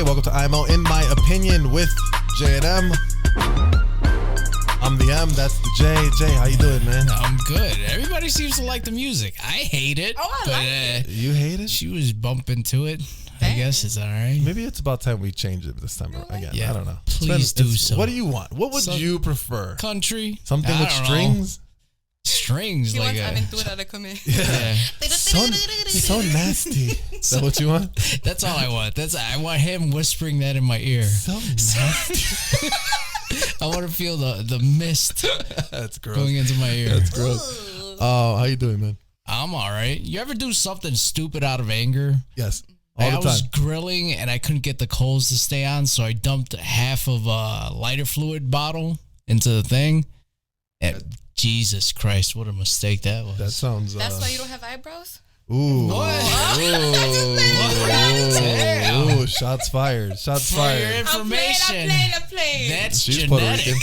Hey, welcome to IMO In My Opinion with J and M. I'm the M, that's the J. Jay, how you doing, man? I'm good. Everybody seems to like the music. I hate it. Oh, I like it. You hate it? She was bumping to it. I guess it's all right. Maybe it's about time we change it this time again. Yeah, I don't know. please do so. What do you want? What would you prefer? Country? Something with strings? Strings, He like wants Aventura to come in. Yeah. So nasty. Is that what you want? That's all I want. I want him whispering that in my ear. So nasty. I want to feel the mist That's gross. going into my ear. That's gross. Oh, how you doing, man? I'm all right. You ever do something stupid out of anger? Yes. All the I time. was grilling and I couldn't get the coals to stay on, so I dumped half of a lighter fluid bottle into the thing. And Jesus Christ, what a mistake that was. That sounds... That's why you don't have eyebrows? Ooh. What? Ooh, shots fired. Shots For your fired. information. I'm playing. That's She's genetic. Puerto Rican.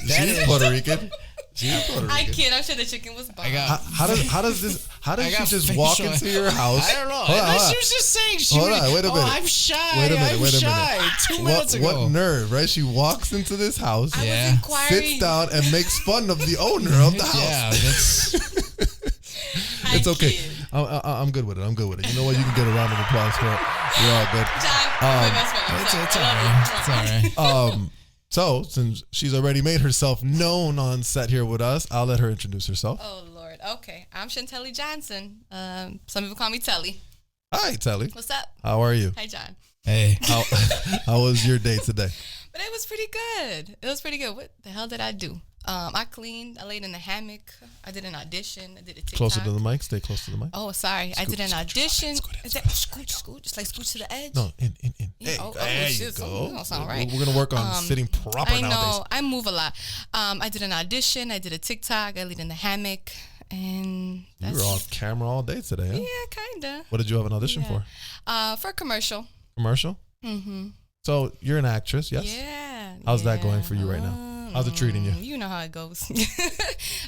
She's Puerto Rican. She's Puerto I Rican. kid. I'm sure the chicken was bomb. How does she just walk into your house? I don't know. Hold on. She was just saying Hold on, wait a minute. I'm shy. Wait a minute, I'm shy. 2 minutes ago. What nerve, right? She walks into this house, I Yeah. was inquiring. sits down, and makes fun of the owner of the house. Yeah, that's It's okay. Kid. I'm good with it. I'm good with it. You know what? You can get a round of applause for it. You're all good. John, my best friend. I'm it's sorry. all I right. love you. It's all right. So, since she's already made herself known on set here with us, I'll let her introduce herself. Oh, Lord. Okay. I'm Chantelly Johnson. Some people call me Telly. Hi, Telly. What's up? How are you? Hi, John. Hey, How was your day today? But it was pretty good. It was pretty good. What the hell did I do? I cleaned. I laid in the hammock. I did an audition. I did a TikTok. Closer to the mic. Stay close to the mic. Oh, sorry. I did an audition. Scooch. Just like scooch to the edge. No, in. Hey, Oh, there you shit, go. that don't sound right. We're gonna work on sitting proper I know. nowadays. I move a lot. I did an audition. I did a TikTok. I laid in the hammock. And You that's were off camera all day today, huh? Yeah, kind of. What did you have an audition for? For a commercial. Commercial? Mm-hmm. So you're an actress, yes? Yeah. How's that going for you right now? How's it treating you? You know how it goes.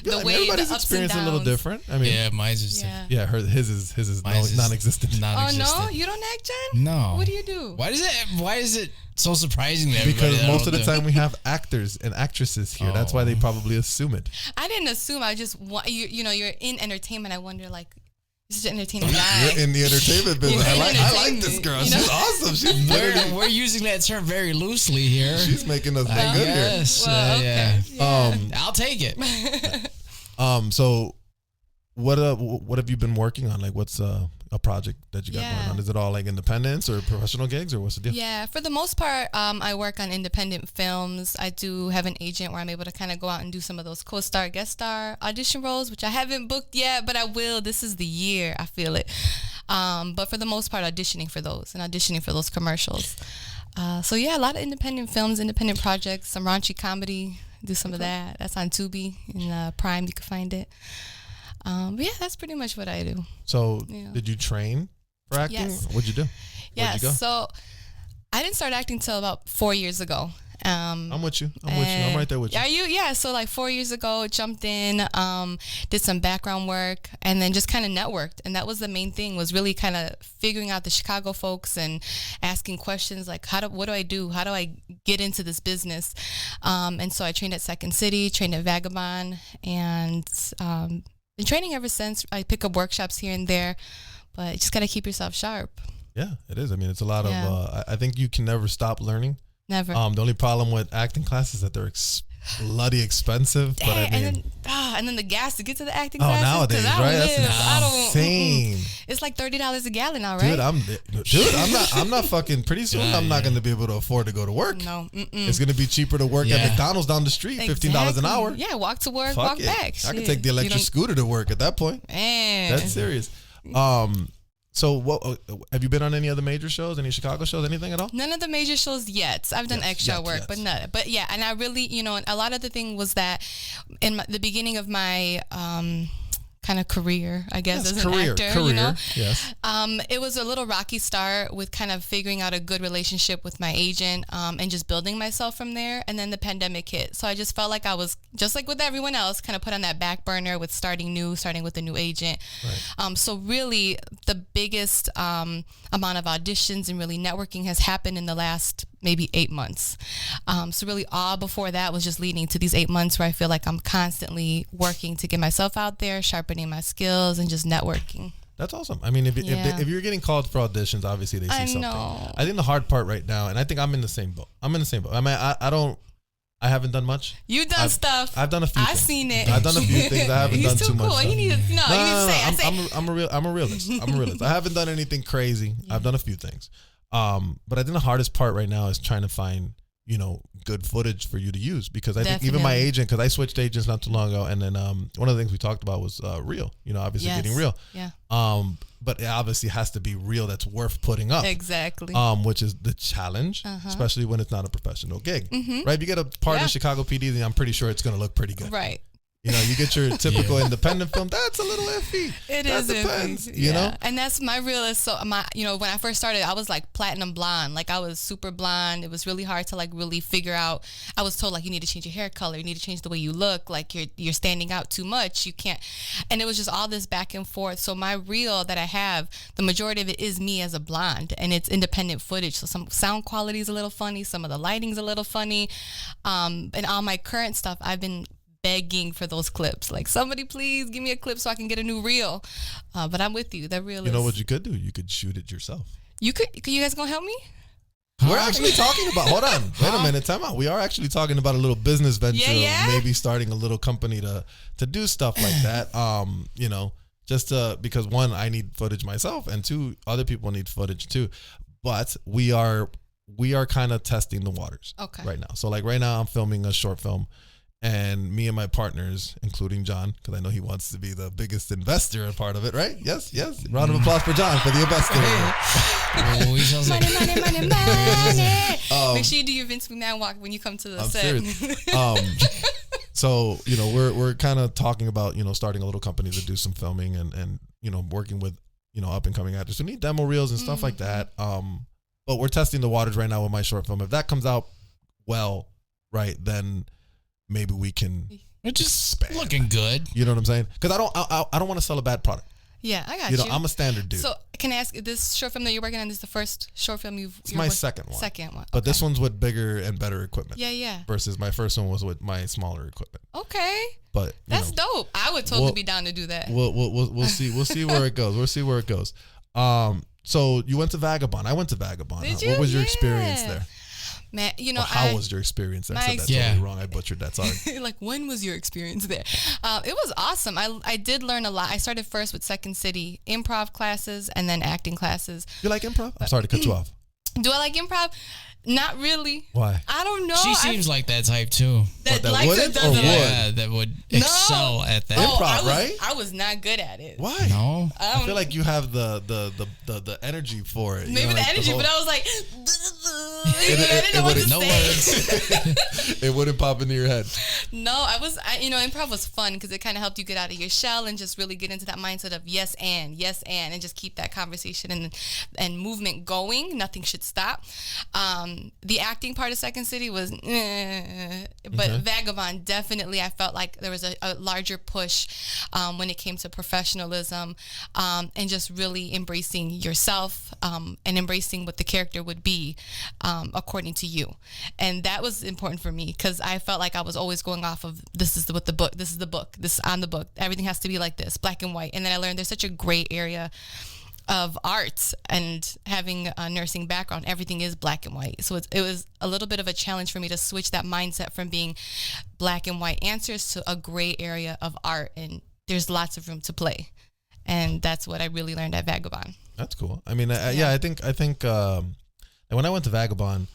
Yeah, everybody's experience a little different. I mean, yeah, mine's just his is Mine's is non-existent. Oh non-existent. no, you don't act, John? No. What do you do? Why is it so surprising to everybody? Because that I most of don't the do? time we have actors and actresses here. That's why they probably assume it. I didn't assume. I just want you know you're in entertainment. I wonder like. This is an entertaining guy. You're in the entertainment business. You're in I like this girl. you know? She's awesome. She's literally, We're using that term very loosely here. she's making us look good here. Yes, Well, okay. yeah. I'll take it. So what have you been working on? Like, what's a project that you got going on? Is it all like independents or professional gigs, or what's the deal? Yeah, for the most part, I work on independent films. I do have an agent where I'm able to kind of go out and do some of those co-star, guest star audition roles, which I haven't booked yet, but I will. This is the year. I feel it. But for the most part, auditioning for those commercials. So yeah, a lot of independent films, independent projects, some raunchy comedy. Do some of that. That's on Tubi and Prime. You can find it. But yeah, that's pretty much what I do. So did you train for acting? Yes. What'd you do? Yeah, Where'd you go? so I didn't start acting till about 4 years ago. I'm with you. I'm right there with you. Are you? Yeah. So like 4 years ago, jumped in, did some background work, and then just kind of networked. And that was the main thing, was really kind of figuring out the Chicago folks and asking questions like, what do I do? How do I get into this business? And so I trained at Second City, trained at Vagabond, and been training ever since. I pick up workshops here and there, but you just got to keep yourself sharp. Yeah, it is. I mean, it's a lot of, I think you can never stop learning. Never. The only problem with acting classes is that they're bloody expensive. But I mean, and then the gas to get to the acting oh, classes. nowadays, right? That's insane. It's like $30 a gallon now, right? I'm not fucking. Pretty soon, I'm not going to be able to afford to go to work. No, it's going to be cheaper to work at McDonald's down the street, $15 an hour. Yeah, walk to work, Fuck walk it. back. I can take the electric scooter to work at that point. Man, that's serious. So, what have you been on any other major shows, any Chicago shows, anything at all? None of the major shows yet. I've done extra work, but none. But yeah, and I really, a lot of the thing was that in the beginning of my kind of career, I guess, Yes, as an actor. You know? Yes. It was a little rocky start with kind of figuring out a good relationship with my agent, and just building myself from there. And then the pandemic hit. So I just felt like I was, just like with everyone else, kind of put on that back burner with starting with a new agent. Right. So really the biggest amount of auditions and really networking has happened in the last maybe 8 months. So really all before that was just leading to these 8 months where I feel like I'm constantly working to get myself out there, sharpening my skills, and just networking. That's awesome. I mean, if you're getting called for auditions, obviously they see something. Know. I think the hard part right now, and I think I'm in the same boat. I mean, I haven't done much. You've done stuff. I've done a few. I've seen it. I've done a few things. I haven't done too much. He's too cool. You need to say. I'm a realist. I'm a realist. I haven't done anything crazy. Yeah. I've done a few things. But I think the hardest part right now is trying to find, good footage for you to use, because I think even my agent, because I switched agents not too long ago, and then one of the things we talked about was reel. Obviously getting real. Yeah. But it obviously has to be real that's worth putting up. Exactly. Which is the challenge, especially when it's not a professional gig, right? If you get a part of Chicago PD, then I'm pretty sure it's going to look pretty good. Right. You get your typical independent film. That's a little iffy. It depends, iffy. you know? And that's my realist. So when I first started, I was like platinum blonde. Like I was super blonde. It was really hard to like really figure out. I was told like, you need to change your hair color. You need to change the way you look. Like you're standing out too much. You can't. And it was just all this back and forth. So my reel that I have, the majority of it is me as a blonde, and it's independent footage. So some sound quality is a little funny. Some of the lighting's a little funny. And all my current stuff, I've been begging for those clips, like somebody please give me a clip so I can get a new reel. But I'm with you. That reel is. You know what you could do? You could shoot it yourself. You guys gonna help me? We're actually talking about. Hold on, wait a minute. Time out. We are actually talking about a little business venture. Yeah. Maybe starting a little company to do stuff like that. Just because one, I need footage myself, and two, other people need footage too. But we are kind of testing the waters. Okay. Right now. So like right now, I'm filming a short film. And me and my partners, including John, because I know he wants to be the biggest investor and part of it, right? Yes. Round of applause for John for the investor. Money. Make sure you do your Vince McMahon walk when you come to the set. Serious. So we're kind of talking about starting a little company to do some filming and working with up and coming actors who need demo reels and stuff like that. But we're testing the waters right now with my short film. If that comes out well, right, then maybe we can. It's just looking good. You know what I'm saying? Because I don't want to sell a bad product. Yeah, I got you. I'm a standard dude. So can I ask, this short film that you're working on is the first short film It's my second one. Second one. But this one's with bigger and better equipment. Yeah. Versus my first one was with my smaller equipment. Okay. But that's dope. I would totally be down to do that. We'll see. We'll see where it goes. So you went to Vagabond. I went to Vagabond. Did you? What was your experience there? Man, how was your experience there? I said that totally wrong. I butchered that. Sorry. Like, when was your experience there? It was awesome. I did learn a lot. I started first with Second City improv classes and then acting classes. You like improv? I'm sorry to cut you off. Do I like improv? Not really. Why? I don't know. She seems like that type too. That wouldn't or would? Yeah, that would excel at that. Improv, right? I was not good at it. Why? No. I feel like you have the energy for it. Maybe the energy, but I was like, no words. It wouldn't pop into your head. No, improv was fun because it kind of helped you get out of your shell and just really get into that mindset of yes and just keep that conversation and movement going. Nothing should stop. The acting part of Second City was, but Vagabond, definitely, I felt like there was a larger push when it came to professionalism and just really embracing yourself and embracing what the character would be according to you. And that was important for me because I felt like I was always going off of this is the book, this is on the book, everything has to be like this, black and white. And then I learned there's such a gray area of arts, and having a nursing background, everything is black and white. So it was a little bit of a challenge for me to switch that mindset from being black and white answers to a gray area of art, and there's lots of room to play. And that's what I really learned at Vagabond. That's cool. I mean, I think when I went to Vagabond,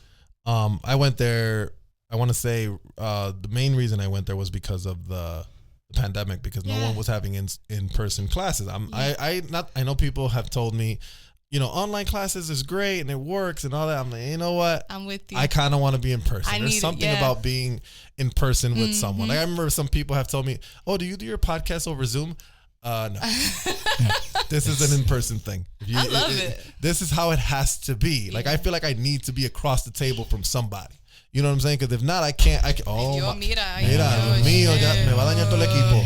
I went there, I want to say the main reason I went there was because of the pandemic, because no one was having in-person classes. I know people have told me, online classes is great and it works and all that. I'm like, you know what? I'm with you. I kind of want to be in person. There's something about being in person with someone. Like, I remember some people have told me, oh, do you do your podcast over Zoom? No. This is an in-person thing. I love it. This is how it has to be. Like, I feel like I need to be across the table from somebody. You know what I'm saying? Because if not, I can't. Oh, mira, Dios mío, ya me va a dañar todo el equipo.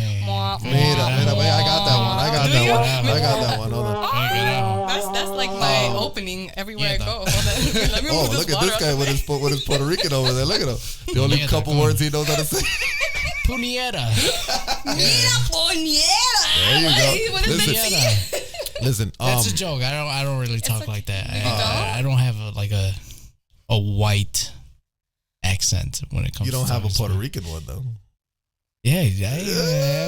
Mira, I got that one. Hold on. That's like my opening everywhere I go. Let me move look at this guy with his Puerto Rican over there. Look at him. The only couple words he knows how to say. Puñeta. Mira, puñeta. There you go. Listen. That's a joke. I don't really talk like that. I don't have a white accent when it comes. You don't to have a Puerto Rican one though. Yeah.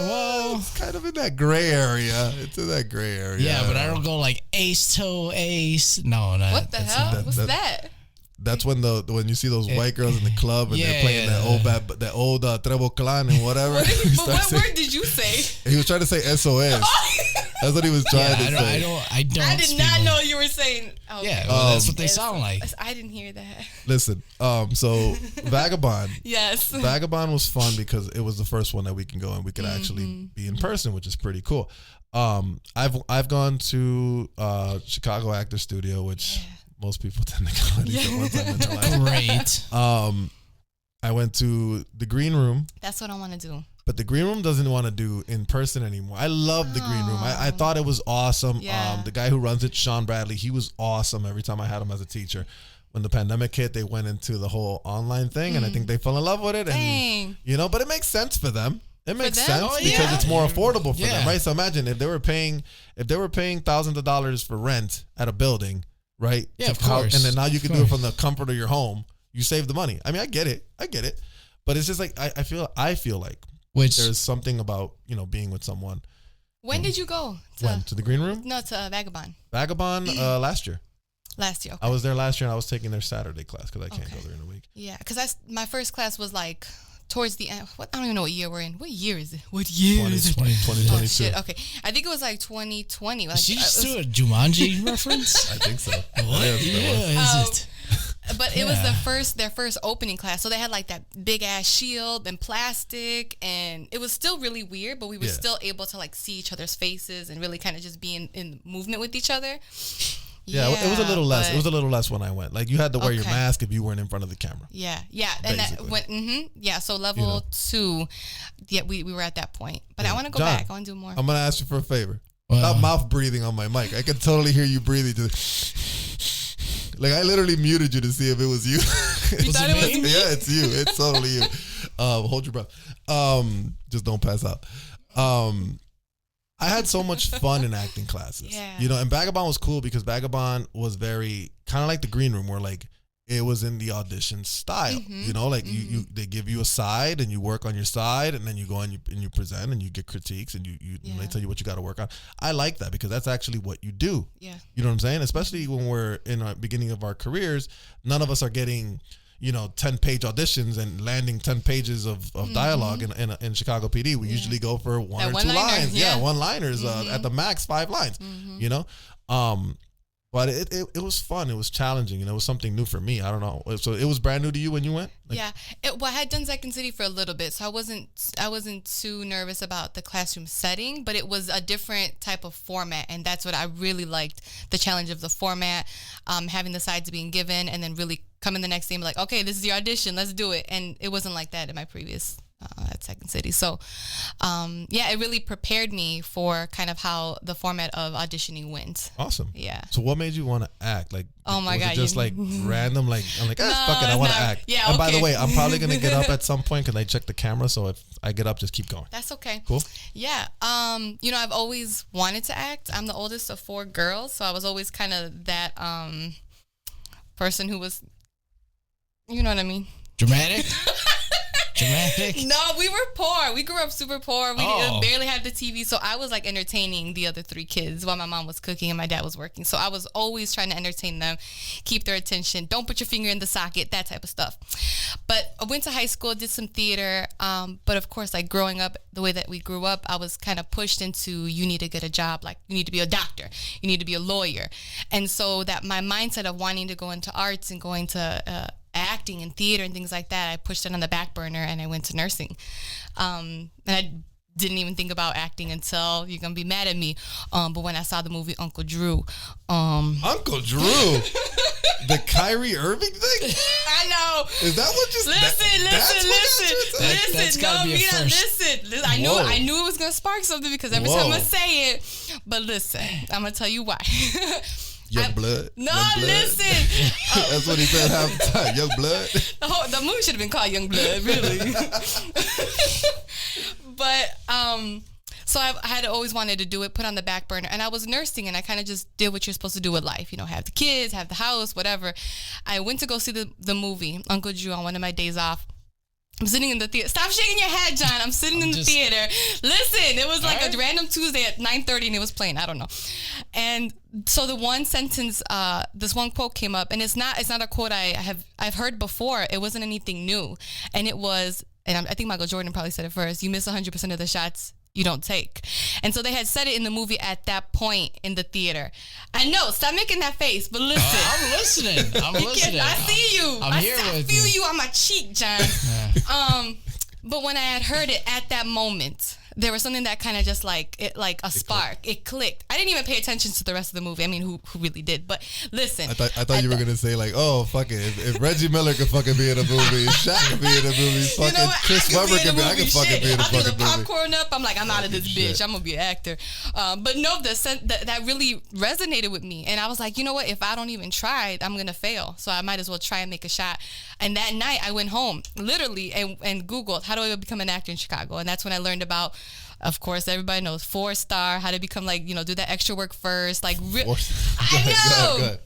Well, it's kind of in that gray area. It's in that gray area. Yeah, but I don't go like ace to ace. No, what the hell? What's that? That's when when you see those white girls in the club and they're playing that old Treble Clan and whatever. What word did you say? He was trying to say SOS. That's what he was trying to say. I did not know you were saying. Okay. Yeah, well, that's what they sound like. I didn't hear that. Listen, so Vagabond. Yes. Vagabond was fun because it was the first one that we can go and we could actually be in person, which is pretty cool. I've gone to Chicago Actor Studio, which most people tend to go at least at one time in their life. Great. I went to the Green Room. That's what I want to do. But the Green Room doesn't want to do in person anymore. I love the Green Room. I thought it was awesome. Yeah. The guy who runs it, Sean Bradley, he was awesome every time I had him as a teacher. When the pandemic hit, they went into the whole online thing, and I think they fell in love with it. And, but it makes sense for them. It makes sense because it's more affordable for them, right? So imagine if they were paying thousands of dollars for rent at a building, right? Yeah, of course. And then now you can do it from the comfort of your home. You save the money. I mean, I get it. But it's just like I feel like there's something about being with someone. When did you go? To the Green Room? No, to Vagabond. Vagabond last year. Last year. Okay. I was there last year and I was taking their Saturday class because I can't go during the week. Yeah, because my first class was like towards the end. I don't even know what year we're in. What year is it? What year is it? 2022. Oh, shit. Okay. I think it was like 2020. Like, Did you just do a Jumanji reference? I think so. What year is it? But it was their first opening class. So they had like that big ass shield and plastic, and it was still really weird, but we were still able to like see each other's faces and really kind of just be in movement with each other. Yeah, it was a little less. It was a little less when I went. Like you had to wear your mask if you weren't in front of the camera. Yeah, and that went. Yeah, so level 2. Yeah, we were at that point. But I want to go back. I want to do more. I'm gonna ask you for a favor. Stop mouth breathing on my mic. I can totally hear you breathing. Like I literally muted you to see if it was you. You thought it was me? Yeah, it's you. It's totally you. Hold your breath. Just don't pass out. I had so much fun in acting classes. Yeah. And Vagabond was cool because Vagabond was very kind of like the Green Room, where like it was in the audition style. You they give you a side and you work on your side, and then you go and you present and you get critiques and and they tell you what you got to work on. I like that because that's actually what you do. Yeah. You know what I'm saying? Especially when we're in the beginning of our careers, none of us are getting 10-page auditions and landing 10 pages of dialogue in Chicago PD. We usually go for one or two lines. Yeah, one-liners at the max, 5 lines. But it was fun. It was challenging, and it was something new for me. I don't know. So it was brand new to you when you went? I had done Second City for a little bit, so I wasn't too nervous about the classroom setting, but it was a different type of format, and that's what I really liked, the challenge of the format, having the sides being given, and then really coming the next day and be like, okay, this is your audition, let's do it. And it wasn't like that in my previous at Second City. So, it really prepared me for kind of how the format of auditioning went. Awesome. Yeah. So what made you want to act? Like, oh my God, it just like random? Like, I'm like, fuck it, I want to act. Yeah. And by the way, I'm probably gonna get up at some point because I checked the camera. So if I get up, just keep going. That's okay. Cool. Yeah. I've always wanted to act. I'm the oldest of 4 girls, so I was always kind of that person who was, you know what I mean? Dramatic. No, we were poor. We grew up super poor. We barely had the TV. So I was like entertaining the other 3 kids while my mom was cooking and my dad was working. So I was always trying to entertain them, keep their attention. Don't put your finger in the socket, that type of stuff. But I went to high school, did some theater. But of course, like growing up, the way that we grew up, I was kind of pushed into, you need to get a job. Like you need to be a doctor. You need to be a lawyer. And so that my mindset of wanting to go into arts and going to acting and theater and things like that, I pushed it on the back burner and I went to nursing. And I didn't even think about acting until, you're gonna be mad at me, but when I saw the movie Uncle Drew, Uncle Drew, the Kyrie Irving thing. I know. Is that what just listen? That's gotta be a first. Listen. I knew it was gonna spark something because every time I say it. But listen, I'm gonna tell you why. Young blood. No, young blood. listen. That's what he said half the time. Young blood. The movie should have been called Young Blood, really. But so I had always wanted to do it, put on the back burner, and I was nursing, and I kind of just did what you're supposed to do with life, have the kids, have the house, whatever. I went to go see the movie Uncle Drew on one of my days off. I'm sitting in the theater. Stop shaking your head, John. I'm sitting in the theater. Listen, it was like a random Tuesday at 9:30, and it was playing. I don't know. And so the one sentence, this one quote came up, and it's not a quote I've heard before. It wasn't anything new, and it was, and I think Michael Jordan probably said it first. You miss 100% of the shots you don't take. And so they had said it in the movie at that point in the theater. I know, stop making that face, but listen. I'm listening. I see you. I'm here I with feel you on my cheek, John. Yeah. But when I had heard it at that moment, there was something that kind of just like a spark. It clicked. I didn't even pay attention to the rest of the movie. I mean, who really did? But listen, I thought you were gonna say like, oh fuck it, if Reggie Miller could fucking be in a movie, Shaq could be in a movie, fucking Chris Webber could be. I could fucking be in a fucking movie. I'll popcorn up. I'm like, I'm out of this bitch. I'm gonna be an actor. But no, that really resonated with me, and I was like, you know what? If I don't even try, I'm gonna fail. So I might as well try and make a shot. And that night, I went home literally and Googled how do I become an actor in Chicago, and that's when I learned about. Of course, everybody knows 4-star, how to become do that extra work first. I know. Go ahead.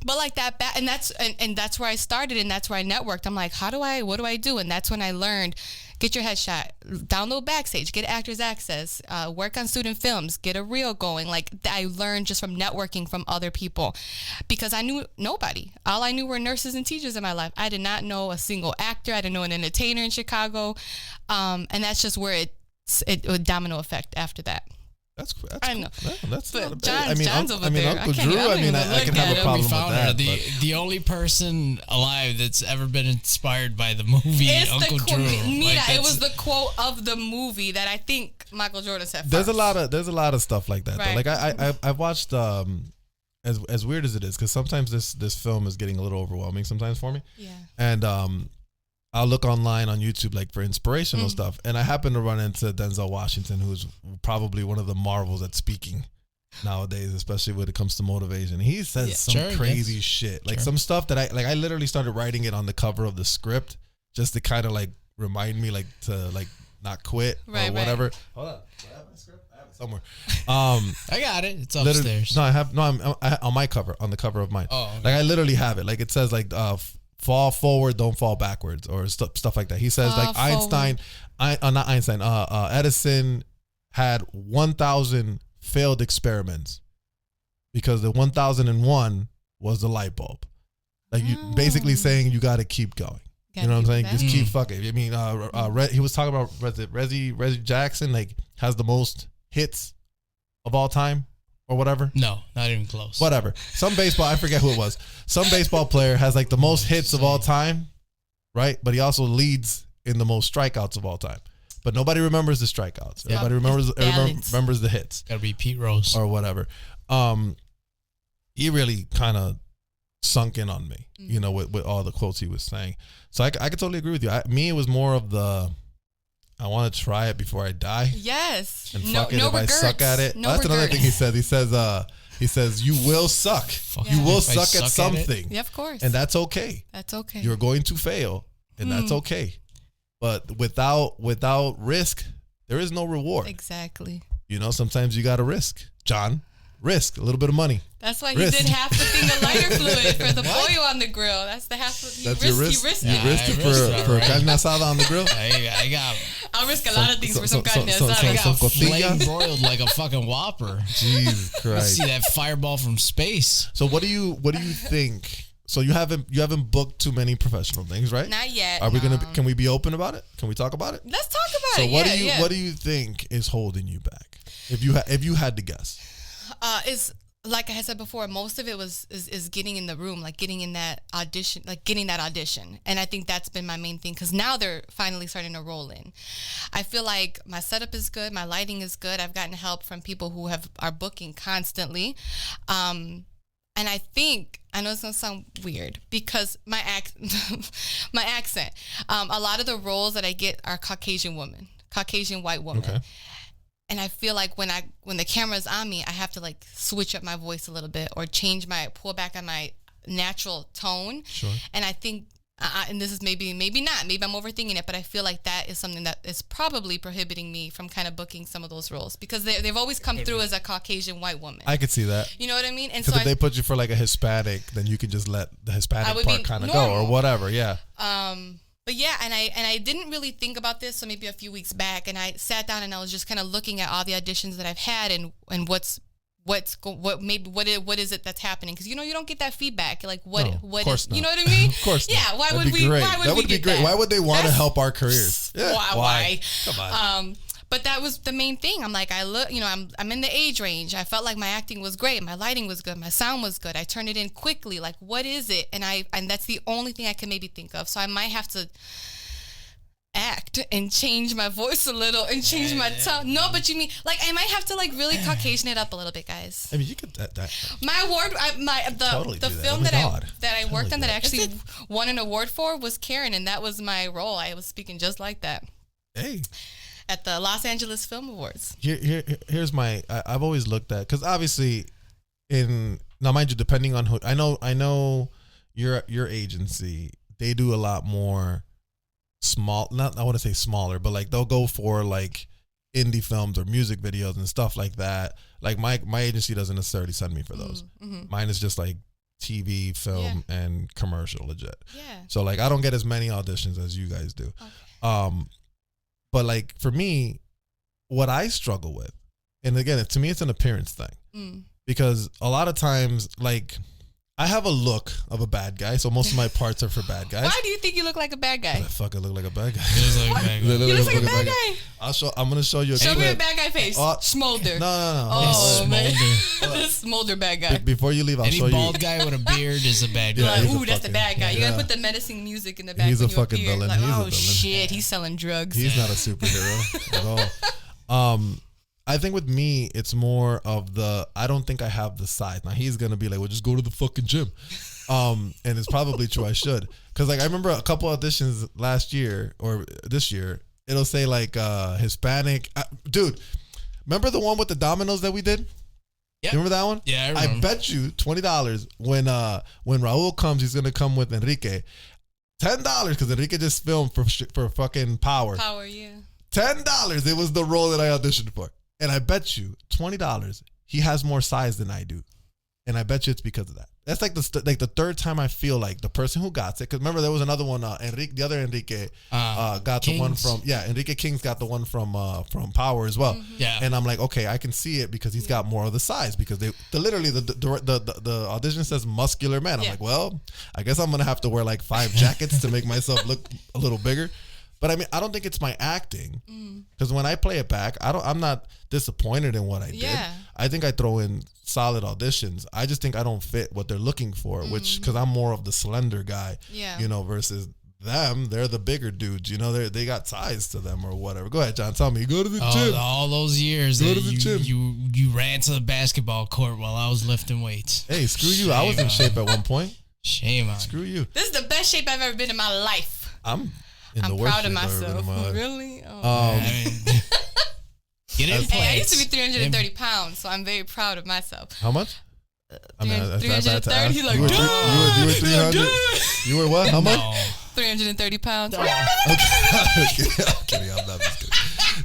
But like that, and that's where I started, and that's where I networked. I'm like, what do I do? And that's when I learned, get your headshot, download Backstage, get Actors Access, work on student films, get a reel going. Like I learned just from networking from other people, because I knew nobody. All I knew were nurses and teachers in my life. I did not know a single actor. I didn't know an entertainer in Chicago, and that's just where it would domino effect after that. That's I know. Cool. No, that's but not John's over there. Uncle Drew, I can have a problem with that. The only person alive that's ever been inspired by the movie Uncle Drew. It was the quote of the movie that I think Michael Jordan said first. There's a lot of stuff like that. Right. Like I've watched as weird as it is, because sometimes this film is getting a little overwhelming sometimes for me. Yeah. And I'll look online on YouTube like for inspirational stuff, and I happen to run into Denzel Washington, who's probably one of the marvels at speaking nowadays, especially when it comes to motivation. He says some crazy shit, like some stuff that I literally started writing it on the cover of the script just to kind of like remind me to not quit or whatever. Right. Hold on, I have my script. I have it somewhere. I got it. It's upstairs. No, I have I'm on my cover, on the cover of mine. Oh, okay. Like I literally have it. Like it says like fall forward, don't fall backwards, or stuff like that. He says like Einstein, not Einstein, Edison had 1,000 failed experiments because the 1,001 was the light bulb. Like you basically saying you got to keep going. You know what I'm saying? Just keep fucking. I mean, he was talking about Reggie Jackson, like has the most hits of all time. Or whatever? No, not even close. Whatever. Some baseball, I forget who it was. Some baseball player has like the most hits of all time, right? But he also leads in the most strikeouts of all time. But nobody remembers the strikeouts. Everybody remembers the hits. Gotta be Pete Rose. Or whatever. He really kind of sunk in on me, with all the quotes he was saying. So I could totally agree with you. It was more of the... I want to try it before I die. Yes. And fuck it if I suck at it. That's another thing he says. He says, you will suck. You will suck at something. Yeah, of course. And that's okay. That's okay. You're going to fail, and that's okay. But without risk, there is no reward. Exactly. Sometimes you got to risk. John, risk a little bit of money. That's why he did half the thing of lighter fluid for the pollo on the grill. That's the half. That's your risk. He risked it. You risked it for carne asada on the grill. I'll risk a lot of things for some carne asada. I got flame broiled like a fucking Whopper. Jesus Christ! See that fireball from space. So what do you think? So you haven't booked too many professional things, right? Not yet. Are we gonna? Can we be open about it? Can we talk about it? Let's talk about it. So what do you think is holding you back? If you had to guess, is like I had said before, most of it is getting in the room, like getting in that audition, like getting that audition. And I think that's been my main thing, because now they're finally starting to roll in. I feel like my setup is good, my lighting is good. I've gotten help from people who are booking constantly. And I think, I know it's gonna sound weird because my accent, a lot of the roles that I get are Caucasian white woman. Okay. And I feel like when the camera's on me, I have to like switch up my voice a little bit or pull back on my natural tone. Sure. And I think, and this is maybe not, maybe I'm overthinking it, but I feel like that is something that is probably prohibiting me from kind of booking some of those roles, because they've always come through as a Caucasian white woman. I could see that. You know what I mean? And because so if they put you for like a Hispanic, then you can just let the Hispanic part kind of go or whatever. Yeah. But yeah, and I didn't really think about this, so maybe a few weeks back, and I sat down and I was just kind of looking at all the auditions that I've had and what is it that's happening, because you don't get that feedback, like what is, you know what I mean? Of course. Yeah. Not. Why That'd would be we? great. Why would that we would be get great. that? Why would they want to help our careers? Yeah. Why? Come on. But that was the main thing. I'm like, I'm in the age range. I felt like my acting was great. My lighting was good. My sound was good. I turned it in quickly. Like, what is it? And that's the only thing I can maybe think of. So I might have to act and change my voice a little and change my tone. No, but you mean like I might have to like really Caucasian it up a little bit, guys. I mean, you could that. My award, the film that I worked on that I actually won an award for was Karen, and that was my role. I was speaking just like that. Hey. At the Los Angeles Film Awards. Here's my. I've always looked at, because obviously, now mind you, depending on who I know, your agency, they do a lot more small. Not I want to say smaller, but like they'll go for like indie films or music videos and stuff like that. Like my agency doesn't necessarily send me for those. Mm-hmm. Mine is just like TV, film, and commercial, legit. Yeah. So like I don't get as many auditions as you guys do. Okay. But like for me, what I struggle with, and again, to me, it's an appearance thing, because a lot of times, like I have a look of a bad guy, so most of my parts are for bad guys. Why do you think you look like a bad guy? I fucking look like a bad guy. You look like a bad guy. I'm gonna show you. Show me a bad guy face. Smolder. No. Oh man, this Smolder bad guy. Before you leave, I'll show you. Any bald guy with a beard is a bad guy. Like, ooh, that's the bad guy. You gotta put the menacing music in the back. He's when a fucking appear. villain. Like, He's a oh villain. shit, he's selling drugs. He's not a superhero at all. I think with me, it's more of I don't think I have the size. Now he's gonna be like, well, just go to the fucking gym. And it's probably true. I should, because like I remember a couple auditions last year or this year. It'll say like Hispanic. Dude, remember the one with the dominoes that we did? Yeah. Remember that one? Yeah, I remember. I bet you $20 when Raul comes, he's gonna come with Enrique. $10 because Enrique just filmed for fucking Power. Power, yeah. $10. It was the role that I auditioned for, and I bet you $20 he has more size than I do, and I bet you it's because of that. That's like the third time I feel like the person who got it, because remember there was another one, the other Enrique got Kings. the one from Enrique Kings got the one from Power as well. Mm-hmm. Yeah, and I'm like, okay, I can see it because he's got more of the size, because the audition says muscular man. I'm like, well, I guess I'm gonna have to wear like 5 jackets to make myself look a little bigger. But I mean, I don't think it's my acting, because when I play it back, I'm not disappointed in what I did. I think I throw in solid auditions. I just think I don't fit what they're looking for, which, because I'm more of the slender guy, versus them. They're the bigger dudes, they got size to them or whatever. Go ahead, John, tell me. You go to the gym. All those years go that to the gym. You ran to the basketball court while I was lifting weights. Hey, screw you. I was in shape at one point. Shame on Screw you. This is the best shape I've ever been in my life. I'm proud of myself. Really? Get in place. Hey, I used to be 330 pounds, so I'm very proud of myself. How much? I mean, 330. He's like, you were 300. You were what? How much? 330 pounds. I'm kidding. I'm not just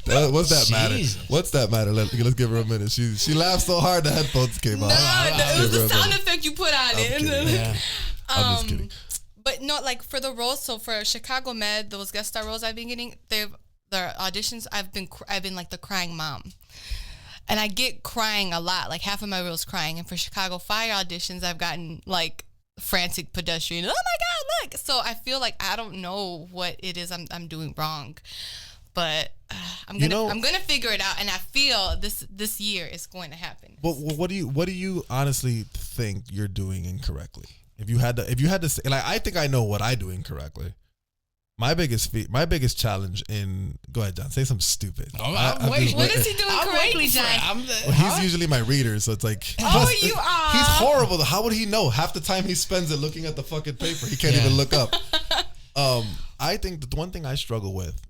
kidding. What's that matter? What's that matter? Let's give her a minute. She laughed so hard the headphones came off. No, it was the sound effect you put on it. I'm just kidding. But no, like for the roles, so for Chicago Med, those guest star roles I've been getting, their auditions, I've been like the crying mom. And I get crying a lot, like half of my reels crying. And for Chicago Fire auditions, I've gotten like frantic pedestrian. Oh my God, look! So I feel like I don't know what it is I'm doing wrong. but I'm gonna figure it out, and I feel this year is going to happen. But what do you honestly think you're doing incorrectly? If you had to say, like, I think I know what I do incorrectly. My biggest challenge in, go ahead, John, say something stupid. What is he doing correctly, John? He's usually my reader, so it's like, you are. He's horrible. How would he know? Half the time he spends it looking at the fucking paper. He can't even look up. I think that the one thing I struggle with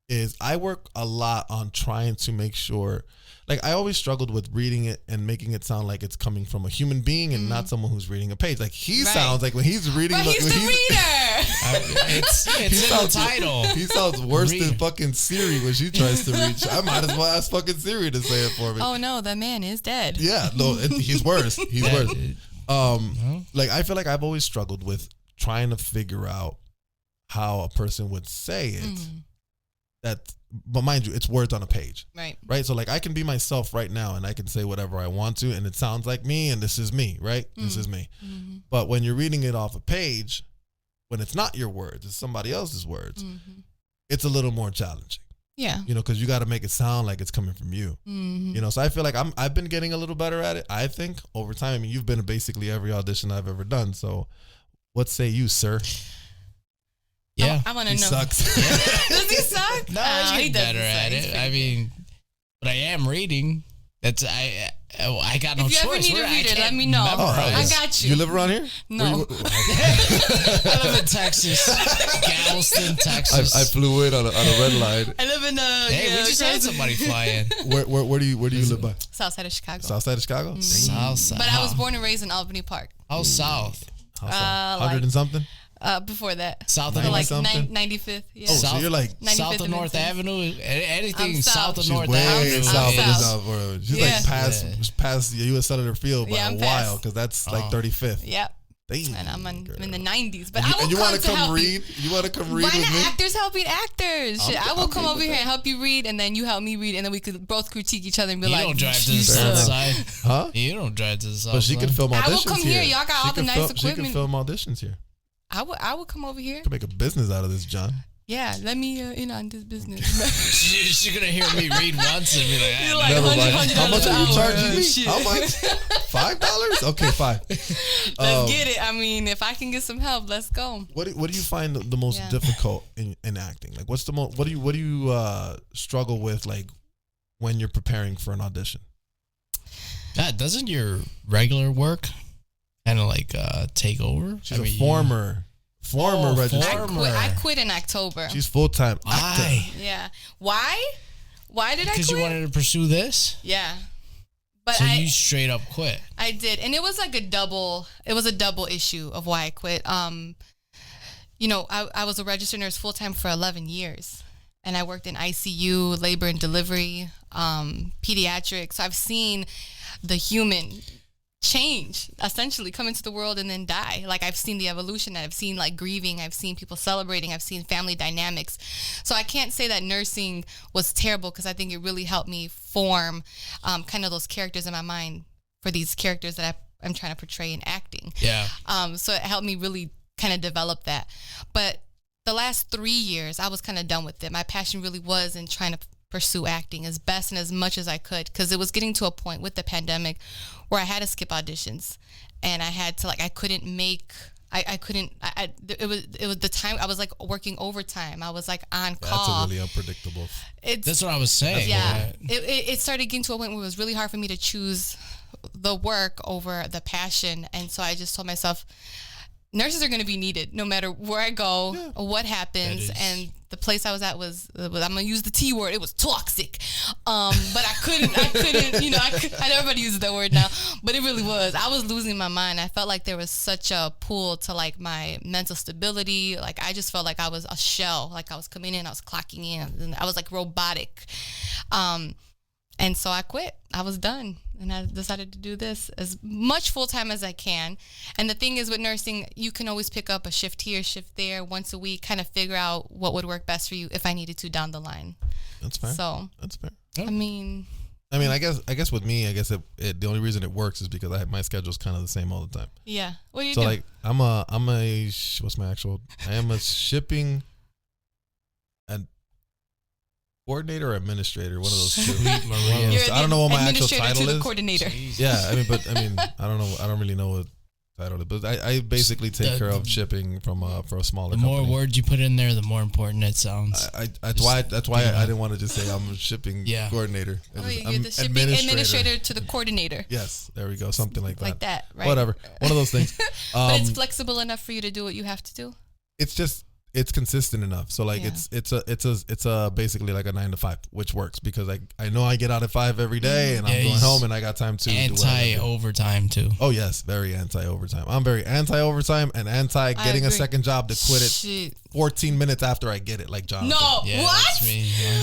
is I work a lot on trying to make sure, like, I always struggled with reading it and making it sound like it's coming from a human being and not someone who's reading a page. Like, he sounds like when he's reading, but he's the reader. It's in the title. He sounds worse than fucking Siri when she tries to reach. I might as well ask fucking Siri to say it for me. Oh no, the man is dead. Yeah, no, he's worse. He's worse. Like, I feel like I've always struggled with trying to figure out how a person would say it. But mind you, it's words on a page. Right. So, like, I can be myself right now and I can say whatever I want to, and it sounds like me, and this is me, right? This is me. But when you're reading it off a page, when it's not your words, it's somebody else's words, it's a little more challenging. Yeah. You know, because you got to make it sound like it's coming from you. You know, so I feel like I've been getting a little better at it, I think, over time. I mean, you've been to basically every audition I've ever done. So what say you, sir? Yeah. I want to know. He sucks. Does he suck? No, he's better at it. I mean, but I am reading. That's I got no choice. If you ever need a reader, let me know. I got you. You live around here? No. I live in Texas, Galveston, Texas. I flew in on a red line. I live in Hey, we just had somebody fly in. Where do you live by? South side of Chicago. South side of Chicago? South side. But I was born and raised in Albany Park. How south? 100 and something? Before that. South of like 95th. Yeah. Oh, so you're like south of North Avenue? Anything south of She's North way Avenue. south. She's like past U.S. Senator Field by a while, because that's like 35th. Yep. Damn, and I'm in the 90s. But and you want to come read? You want to come read with me? Actors helping actors. I will come over here and help you read, and then you help me read, and then we could both critique each other and be like, you don't drive to the south side. Huh? You don't drive to the south side. But she can film auditions here. I will come here. Y'all got all the nice equipment. She can film auditions here. I would come over here. Could make a business out of this, John. Yeah, let me in on this business. She's gonna hear me read once and be like, never mind. How much are you charging me? How much? $5? Okay, fine. Let's get it. I mean, if I can get some help, let's go. What do you find the most difficult in acting? Like, what's the most? What do you struggle with, like, when you're preparing for an audition? Doesn't your regular work kind of like take over? She's a former registered. I quit in October. She's full-time actor. Yeah. Why did I quit? Because you wanted to pursue this? Yeah. But so you straight up quit. I did. And it was like a double issue of why I quit. You know, I was a registered nurse full-time for 11 years. And I worked in ICU, labor and delivery, pediatrics. So I've seen the human change, essentially come into the world and then die. Like, I've seen the evolution. I've seen, like, grieving. I've seen people celebrating. I've seen family dynamics. So I can't say that nursing was terrible, because I think it really helped me form kind of those characters in my mind for these characters that I'm trying to portray in acting. Yeah. So it helped me really kind of develop that. But the last 3 years, I was kind of done with it. My passion really was in trying to pursue acting as best and as much as I could, because it was getting to a point with the pandemic where I had to skip auditions, and I had to, like, it was the time I was, like, working overtime. I was, like, on call. That's a really unpredictable. That's what I was saying. Yeah. It started getting to a point where it was really hard for me to choose the work over the passion. And so I just told myself, nurses are going to be needed no matter where I go or what happens. And the place I was at was I'm going to use the T word. It was toxic. But I couldn't, you know, I know everybody uses that word now, but it really was. I was losing my mind. I felt like there was such a pull to, like, my mental stability. Like, I just felt like I was a shell. Like, I was coming in, I was clocking in, and I was, like, robotic. And so I quit. I was done. And I decided to do this as much full-time as I can. And the thing is, with nursing, you can always pick up a shift here, shift there, once a week, kind of figure out what would work best for you if I needed to down the line. That's fair. So that's fair. I mean, I guess with me, the only reason it works is because my schedule's kind of the same all the time. Yeah. What do you do? So, like, I am a shipping coordinator or administrator, one of those two. Sweet Maria. You're I don't know what my actual administrator title to the is. coordinator. Yeah, I mean, I don't know. I don't really know what title it is, but I basically take care of shipping for a smaller The company. more words you put in there, the more important it sounds. That's why I didn't want to just say I'm a shipping coordinator. Oh, I'm you're the shipping administrator to the coordinator. Yes, there we go. Something like that. Like that, right? Whatever. One of those things. But it's flexible enough for you to do what you have to do. It's consistent enough. So like it's a basically like a 9 to 5, which works because I know I get out at 5 every day and I'm going home and I got time to anti overtime too. Oh yes, very anti overtime. I'm very anti overtime and anti getting a second job to quit it 14 minutes after I get it, like Jonathan. No, Yeah, what? that's me, yeah.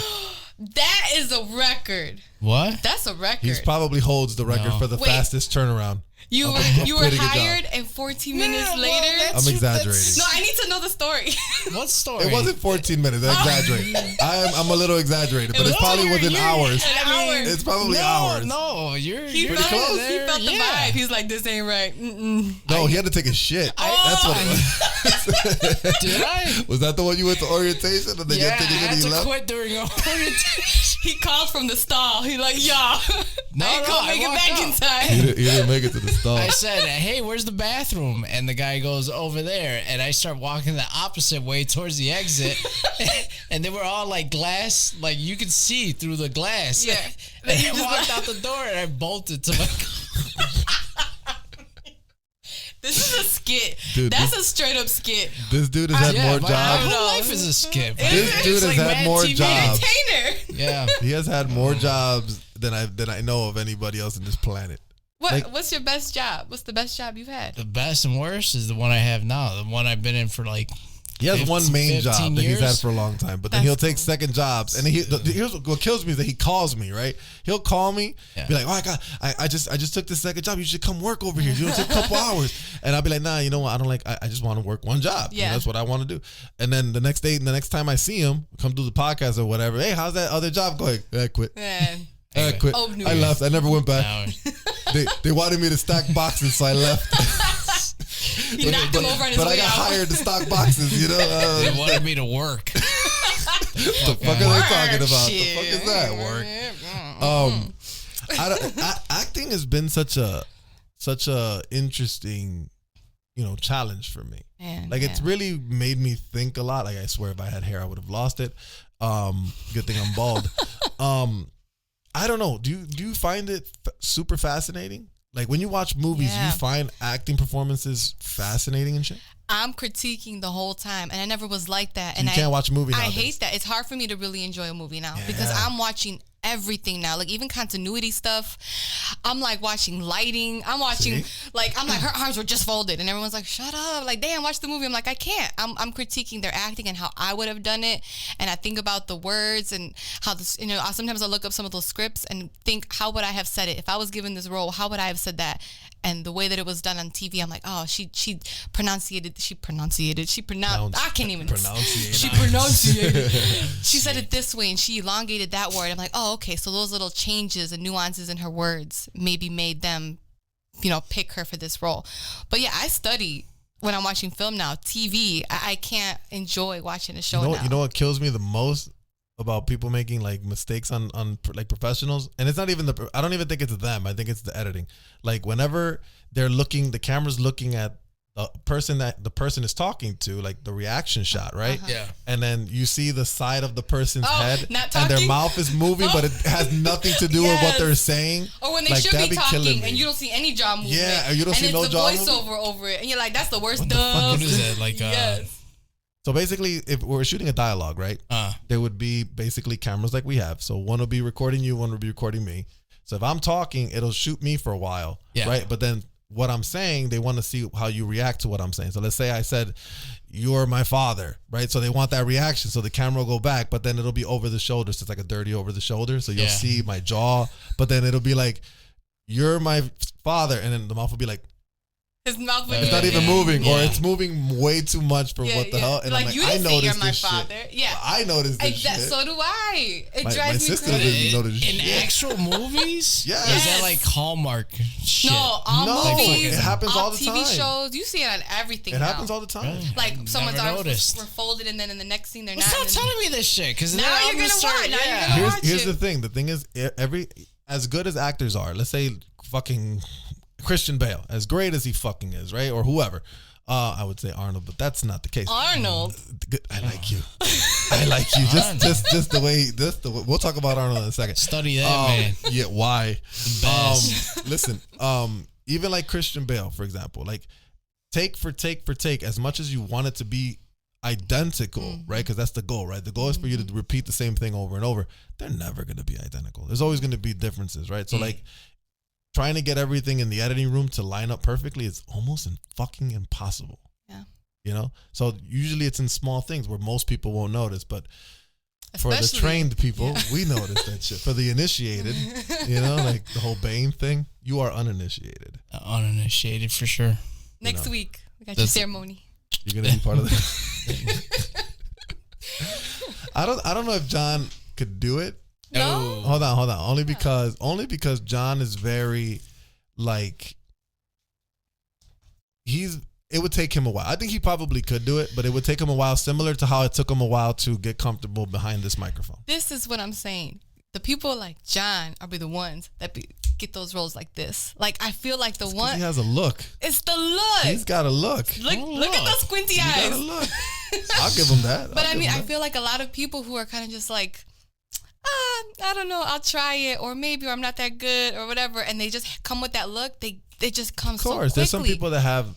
That is a record. What? That's a record. He probably holds the record for the fastest turnaround. You were quitting a hired and 14 minutes later. I'm exaggerating. No, I need to know the story. What story? It wasn't 14 minutes. I exaggerate. I'm a little exaggerated, but it's probably within hours. An hour. It's probably hours. No, you're He pretty felt, close. he felt the vibe. He's like, this ain't right. No, he had to take a shit. That's what it was. Did I? Was that the one you went to orientation and then you had to take a I shit had and to you left? quit during orientation. He called from the stall. He like, y'all, No, I ain't gonna make it walked back out. in time. He didn't make it to the stall. I said, hey, where's the bathroom? And the guy goes over there. And I start walking the opposite way towards the exit. And they were all like glass, like you could see through the glass. Yeah. And I walked out the door and I bolted to my car. This is a skit. Dude, That's a straight up skit. This dude has had more my jobs. whole life is a skip. This dude has had more jobs. Entertainer. Yeah. He has had more jobs than I know of anybody else in this planet. What's your best job? What's the best job you've had? The best and worst is the one I have now. The one I've been in for like He has one main job 15 that he's had years. for a long time, but then he'll take second jobs. And here's what kills me is that he calls me, right? He'll call me, be like, "Oh, I just took this second job. You should come work over here. It'll take a couple hours." And I'll be like, "Nah, you know what? I don't like. I just want to work one job. Yeah, that's what I want to do." And then the next time I see him, come do the podcast or whatever. Hey, how's that other job going? I quit. Man. I quit. Oh, I left. I never went back. No. They wanted me to stack boxes, so I left. He knocked him over on his But way I got out. hired to stock boxes, you know. They wanted me to work. The fuck are they talking about? Shit. The fuck is that? Work. Acting has been such a interesting, challenge for me. Man, It's really made me think a lot. Like I swear, if I had hair, I would have lost it. Good thing I'm bald. I don't know. Do you find it super fascinating? Like when you watch movies, you find acting performances fascinating and shit? I'm critiquing the whole time, and I never was like that. So and you can't watch a movie nowadays. I hate that. It's hard for me to really enjoy a movie now because I'm watching everything now, like even continuity stuff. I'm like watching lighting. I'm watching I'm like her arms were just folded, and everyone's like, "Shut up!" Like, damn, watch the movie. I'm like, I can't. I'm critiquing their acting and how I would have done it, and I think about the words and how this. Sometimes I look up some of those scripts and think, how would I have said it if I was given this role? How would I have said that? And the way that it was done on TV, I'm like, oh, she pronunciated. I can't even pronunciate. She pronunciated. She said it this way, and she elongated that word. I'm like, oh, okay. So those little changes and nuances in her words maybe made them, pick her for this role. But yeah, I study when I'm watching film now. TV, I can't enjoy watching a show now. You know what kills me the most about people making like mistakes on like professionals, and it's not even I don't even think it's them. I think it's the editing. Like whenever the camera's looking at the person that the person is talking to, like the reaction shot, right? Yeah. And then you see the side of the person's head, not and their talking? mouth is moving, but it has nothing to do with what they're saying. Or when they like, should that'd be killing talking me. and you don't see any jaw movement. Yeah, you don't see no jaw And it's the voiceover over it. And you're like, that's the worst stuff. What is that? Like, yes. So basically, if we're shooting a dialogue, right? There would be basically cameras like we have. So one will be recording you, one will be recording me. So if I'm talking, it'll shoot me for a while, right? But then what I'm saying, they want to see how you react to what I'm saying. So let's say I said, "You're my father," right? So they want that reaction. So the camera will go back, but then it'll be over the shoulder. So it's like a dirty over the shoulder. So you'll see my jaw, but then it'll be like, "You're my father," and then the mouth will be like, His mouth would. It's not even moving, or it's moving way too much for what the hell. And like, I'm like, you I didn't say you're noticed my this father. shit. Yeah, I noticed this shit. So do I. It My drives me sister crazy. didn't notice In shit. actual movies? Yes. Or is that like Hallmark shit? No, all No, movies. it happens all the TV time. shows. You see it on everything. It now. happens all the time. Really? Like someone's arms noticed. were folded, and then in the next scene they're Well, not. stop and then- telling me this shit, because Now you're gonna watch. Now you're gonna watch Here's it. the thing. The thing is, as good as actors are, let's say fucking Christian Bale, as great as he fucking is, right, or whoever. I would say Arnold, but that's not the case. Arnold. I like you. I like you. Just the way. We'll talk about Arnold in a second. Study that, man. Yeah. Why? Best. Listen. Even like Christian Bale, for example, like take for take, as much as you want it to be identical, right? Because that's the goal, right? The goal is for you to repeat the same thing over and over. They're never going to be identical. There's always going to be differences, right? So like trying to get everything in the editing room to line up perfectly is almost fucking impossible. Yeah. You know? So usually it's in small things where most people won't notice, but for the Especially- trained people, we notice that shit. For the initiated, you know, like the whole Bane thing, you are uninitiated. Uninitiated for sure. Next know. week we got your That's- ceremony. You're gonna be part of that. I don't know if John could do it. No. Hold on. Only because John is very like it would take him a while. I think he probably could do it, but it would take him a while, similar to how it took him a while to get comfortable behind this microphone. This is what I'm saying. The people like John are be the ones that get those roles like this. Like I feel like the one. He has a look. It's the look. He's got a look. Look at those squinty He got a eyes. look. I'll give him that. But I mean, I feel like a lot of people who are kind of just like, I don't know, I'll try it, or maybe, or I'm not that good, or whatever, and they just come with that look. They just come so quickly. Of course, there's some people that have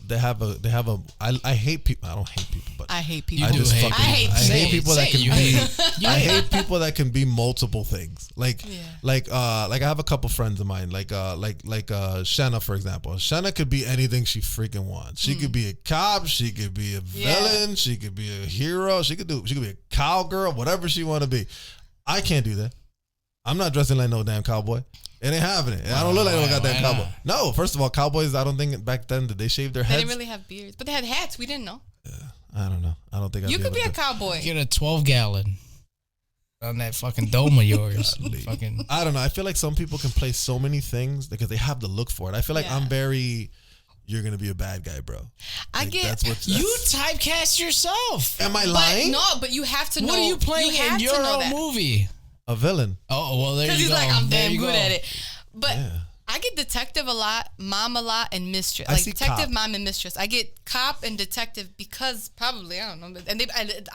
a. I hate people. I don't hate people, but I hate people. I just hate fucking. people. I hate people that can You be. hate- I hate people that can be multiple things. Like Yeah. I have a couple friends of mine. Like Shanna, for example. Shanna could be anything she freaking wants. She could be a cop. She could be a villain. She could be a hero. She could be a cowgirl. Whatever she want to be. I can't do that. I'm not dressing like no damn cowboy. It ain't happening. And I don't look like no goddamn cowboy. No, first of all, cowboys, I don't think back then did they shave their They heads. didn't really have beards, but they had hats. We didn't know. I don't know. I don't think You could be a able to- cowboy. Get a 12-gallon on that fucking dome of yours. Fucking. I don't know. I feel like some people can play so many things because they have the look for it. I feel like Yeah. I'm very. You're gonna be a bad guy, bro. I Like, get. that's what You typecast yourself. Am I But lying? no, but you have to know. What are you playing have in to your know own that. movie? A villain. Oh, well, there Because you he's go. like, I'm There damn you good go. at it. But Yeah. I get detective a lot, mom a lot, and mistress. I Like see detective, cop. mom, and mistress. I get cop and detective because probably, I don't know. And they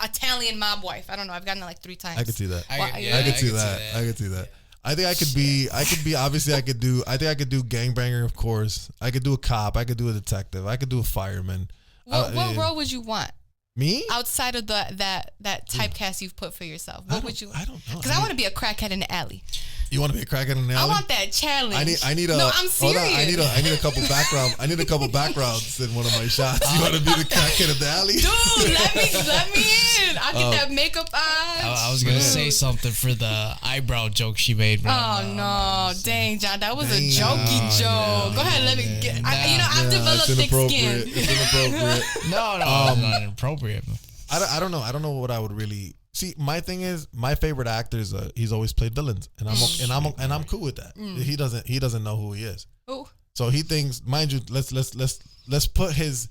Italian mob wife. I don't know. I've gotten it like 3 times. I could see that. Well, I could see that. I could see that. I think I could be. Obviously, I think I could do gangbanger. Of course, I could do a cop. I could do a detective. I could do a fireman. What role would you want Me? outside of that typecast you've put for yourself? What would you? I don't know. Because I want to be a crackhead in the alley. You want to be a crackhead in the alley? I want that challenge. I need a. No, I'm hold on, serious. I need a couple background. I need a couple backgrounds in one of my shots. You want to be the crackhead in the alley? Dude, let me in. I get that makeup on. I was gonna say something for the eyebrow joke she made. But Oh no, dang, John, that was a Dang. jokey joke. Go ahead, let me get. I've developed thick skin. It's inappropriate. No, it's not inappropriate. I don't know. I don't know what I would really see. My thing is, my favorite actor is he's always played villains, and I'm cool with that. He doesn't know who he is. Ooh. So he thinks, mind you, let's put his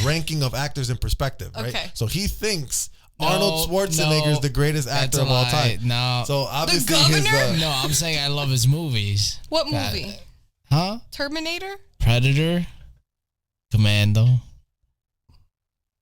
ranking of actors in perspective, right? Okay. So he thinks No, Arnold Schwarzenegger is no, the greatest that's actor a of all lie. time. No. So obviously Governor? No, I'm saying I love his movies. What movie? Huh? Terminator? Predator, Commando,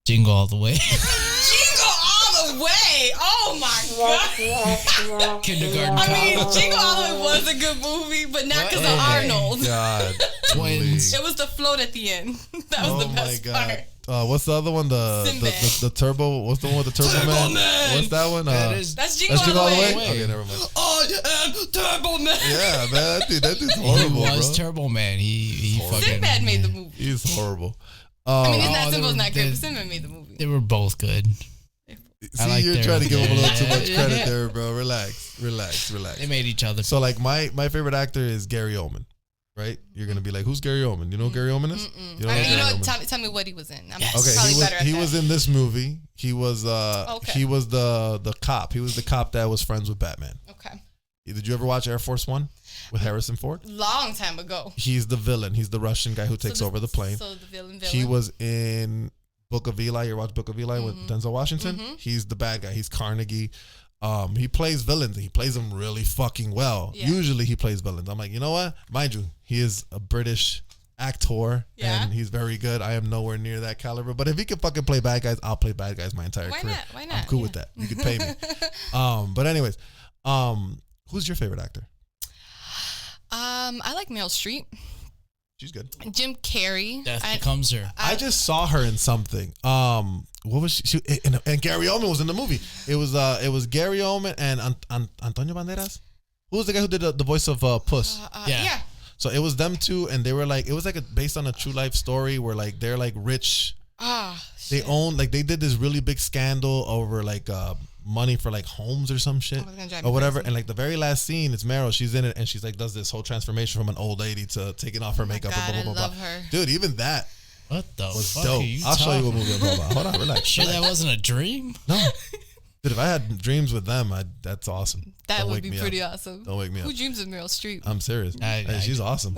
Jingle All the Way, Jingle All the Way. Oh my god. Kindergarten I mean, Cop, Jingle All the Way was a good movie, but not because of Oh my Arnold. God, Twins. It was the float at the end. That was the best part. What's the other one? The turbo. What's the one with the Turbo Man? What's that one? That's Jingle That's Jingle All the All the Way. Way. Okay, never mind. I am Turbo Man. Yeah, man, that dude's He horrible, was bro. Turbo Man. He fucking. Sinbad made the movie. He's horrible. I mean, it's Oh, not they Sinbad's were- not good, they- but Sinbad made the movie. They were both good. See, like you're their- trying to give him a little too Yeah, much yeah, credit yeah. there, bro. Relax. They made each other. So, like, my favorite actor is Gary Oldman, right? You're gonna be like, "Who's Gary Oldman? You know who Gary Oldman is? You know, tell me what he was in. I'm okay, he was in this movie. He was he was the cop. He was the cop that was friends with Batman. Okay. Did you ever watch Air Force One with Harrison Ford? Long time ago. He's the villain. He's the Russian guy who takes over the plane. So the villain. He was in Book of Eli. You watch Book of Eli with Denzel Washington? He's the bad guy. He's Carnegie. He plays villains. He plays them really fucking well. Yeah. Usually he plays villains. I'm like, you know what? Mind you, he is a British actor and he's very good. I am nowhere near that caliber. But if he can fucking play bad guys, I'll play bad guys my entire career. Why not? I'm cool with that. You can pay me. But anyways, who's your favorite actor? I like Meryl Streep. She's good. Jim Carrey. Death becomes her. I just saw her in something. What was she and Gary Oldman was in the movie. It was Gary Oldman and Antonio Banderas. Who was the guy who did the voice of Puss? Yeah. So it was them two, and they were like, it was like based on a true life story where like they're like rich. They own like they did this really big scandal over like money for like homes or some shit or whatever. And like the very last scene, it's Meryl. She's in it and she's like does this whole transformation from an old lady to taking off her makeup. God, and blah, blah, blah, I love her. Dude, even that What the was fuck dope. are you I'll show you what talking movie I'm talking about. Hold on, relax. Sure, that wasn't a dream? No. Dude, if I had dreams with them, that's awesome. That Don't would wake be me pretty up. awesome. Don't wake me up. Who dreams of Meryl Streep? I'm serious. I she's awesome.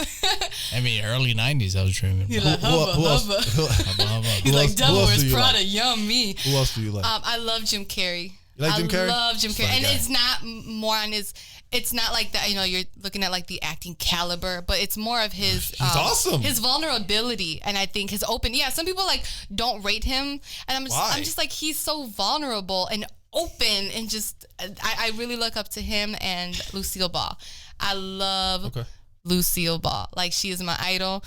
I mean, early 90s, I was dreaming. You're like, hubba, hubba. Hubba, hubba. He's like, who Devil else Wears do you Prada, like? yum me. Who else do you like? I love Jim Carrey. You like Jim Carrey? I love Jim Carrey. Funny And guy. it's not more on his, it's not like that, you're looking at like the acting caliber, but it's more of his, He's awesome. His vulnerability. And I think his some people like don't rate him. And I'm just like, he's so vulnerable and open and just, I really look up to him and Lucille Ball. I love Lucille Ball. Like, she is my idol.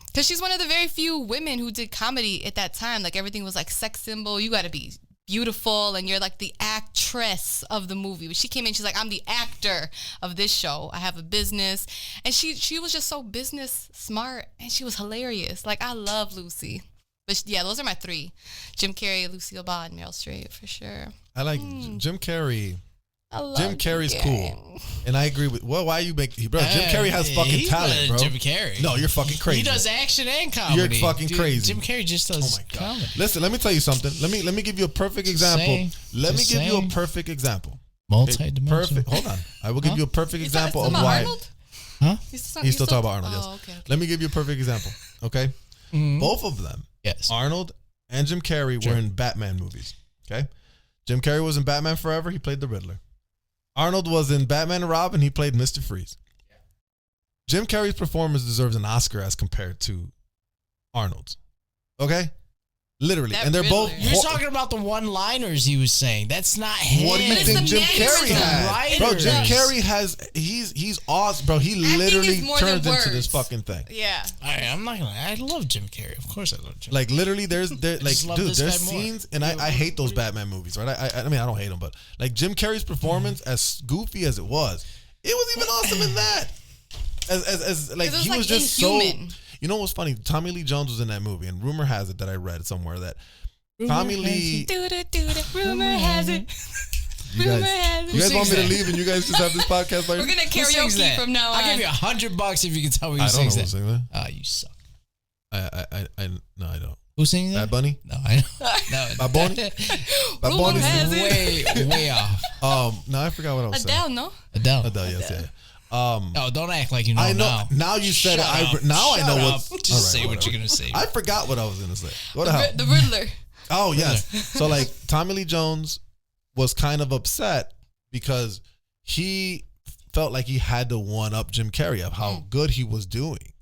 Because she's one of the very few women who did comedy at that time. Like, everything was like sex symbol. You got to be beautiful and you're like the actress of the movie. But she came in, she's like, I'm the actor of this show. I have a business. And she was just so business smart and she was hilarious. Like, I love Lucy. But yeah, those are my three. Jim Carrey, Lucille Ball, and Meryl Streep for sure. I like Jim Carrey. Jim Carrey's Carrey. Cool. And I agree with why you make bro. Jim Carrey has fucking talent, bro. Jim Carrey. No, you're fucking crazy. He does action and comedy. You're fucking crazy. Jim Carrey just does comedy. Listen, let me tell you something. Let me give you a perfect example. Let me give you a perfect example. Multi-dimensional. Perfect. Hold on. I will give you a perfect example of why. Arnold? Huh? He's still talking about Arnold, yes. Okay. Let me give you a perfect example, okay? Both of them, yes, Arnold and Jim Carrey were in Batman movies, okay? Jim Carrey was in Batman Forever. He played the Riddler. Arnold was in Batman and Robin. He played Mr. Freeze. Jim Carrey's performance deserves an Oscar as compared to Arnold's, okay? Literally. That and they're Riddler. both... You're talking about the one-liners he was saying. That's not him. What do you think Jim Carrey has? Bro, Jim Carrey has... He's awesome, bro. He literally turns into this fucking thing. Yeah. I'm not gonna... I love Jim Carrey. Of course I love Jim Carrey. Like, literally, there's there's scenes... And I hate those Batman movies, right? I mean, I don't hate them, but... Like, Jim Carrey's performance, as goofy as it was even awesome in that. As like, he was just inhuman. So... You know what's funny? Tommy Lee Jones was in that movie, and rumor has it that I read somewhere that Tommy Lee... Rumor has it. You guys want me to leave and you guys just have this podcast? We're going to karaoke from now on. I'll give you $100 if you can tell me who sings that. You suck. No, I don't. Who sings that? Bad Bunny? No, I know. No, Bad Bunny? Bad Bunny's way off. No, I forgot what I was saying. Adele, no? Adele, yes, yeah. No, don't act like you know. I know. Now you said it. I know what. Just say what you're gonna say. I forgot what I was gonna say. What the hell? The Riddler. Oh yes. So like Tommy Lee Jones was kind of upset because he felt like he had to one up Jim Carrey of how good he was doing.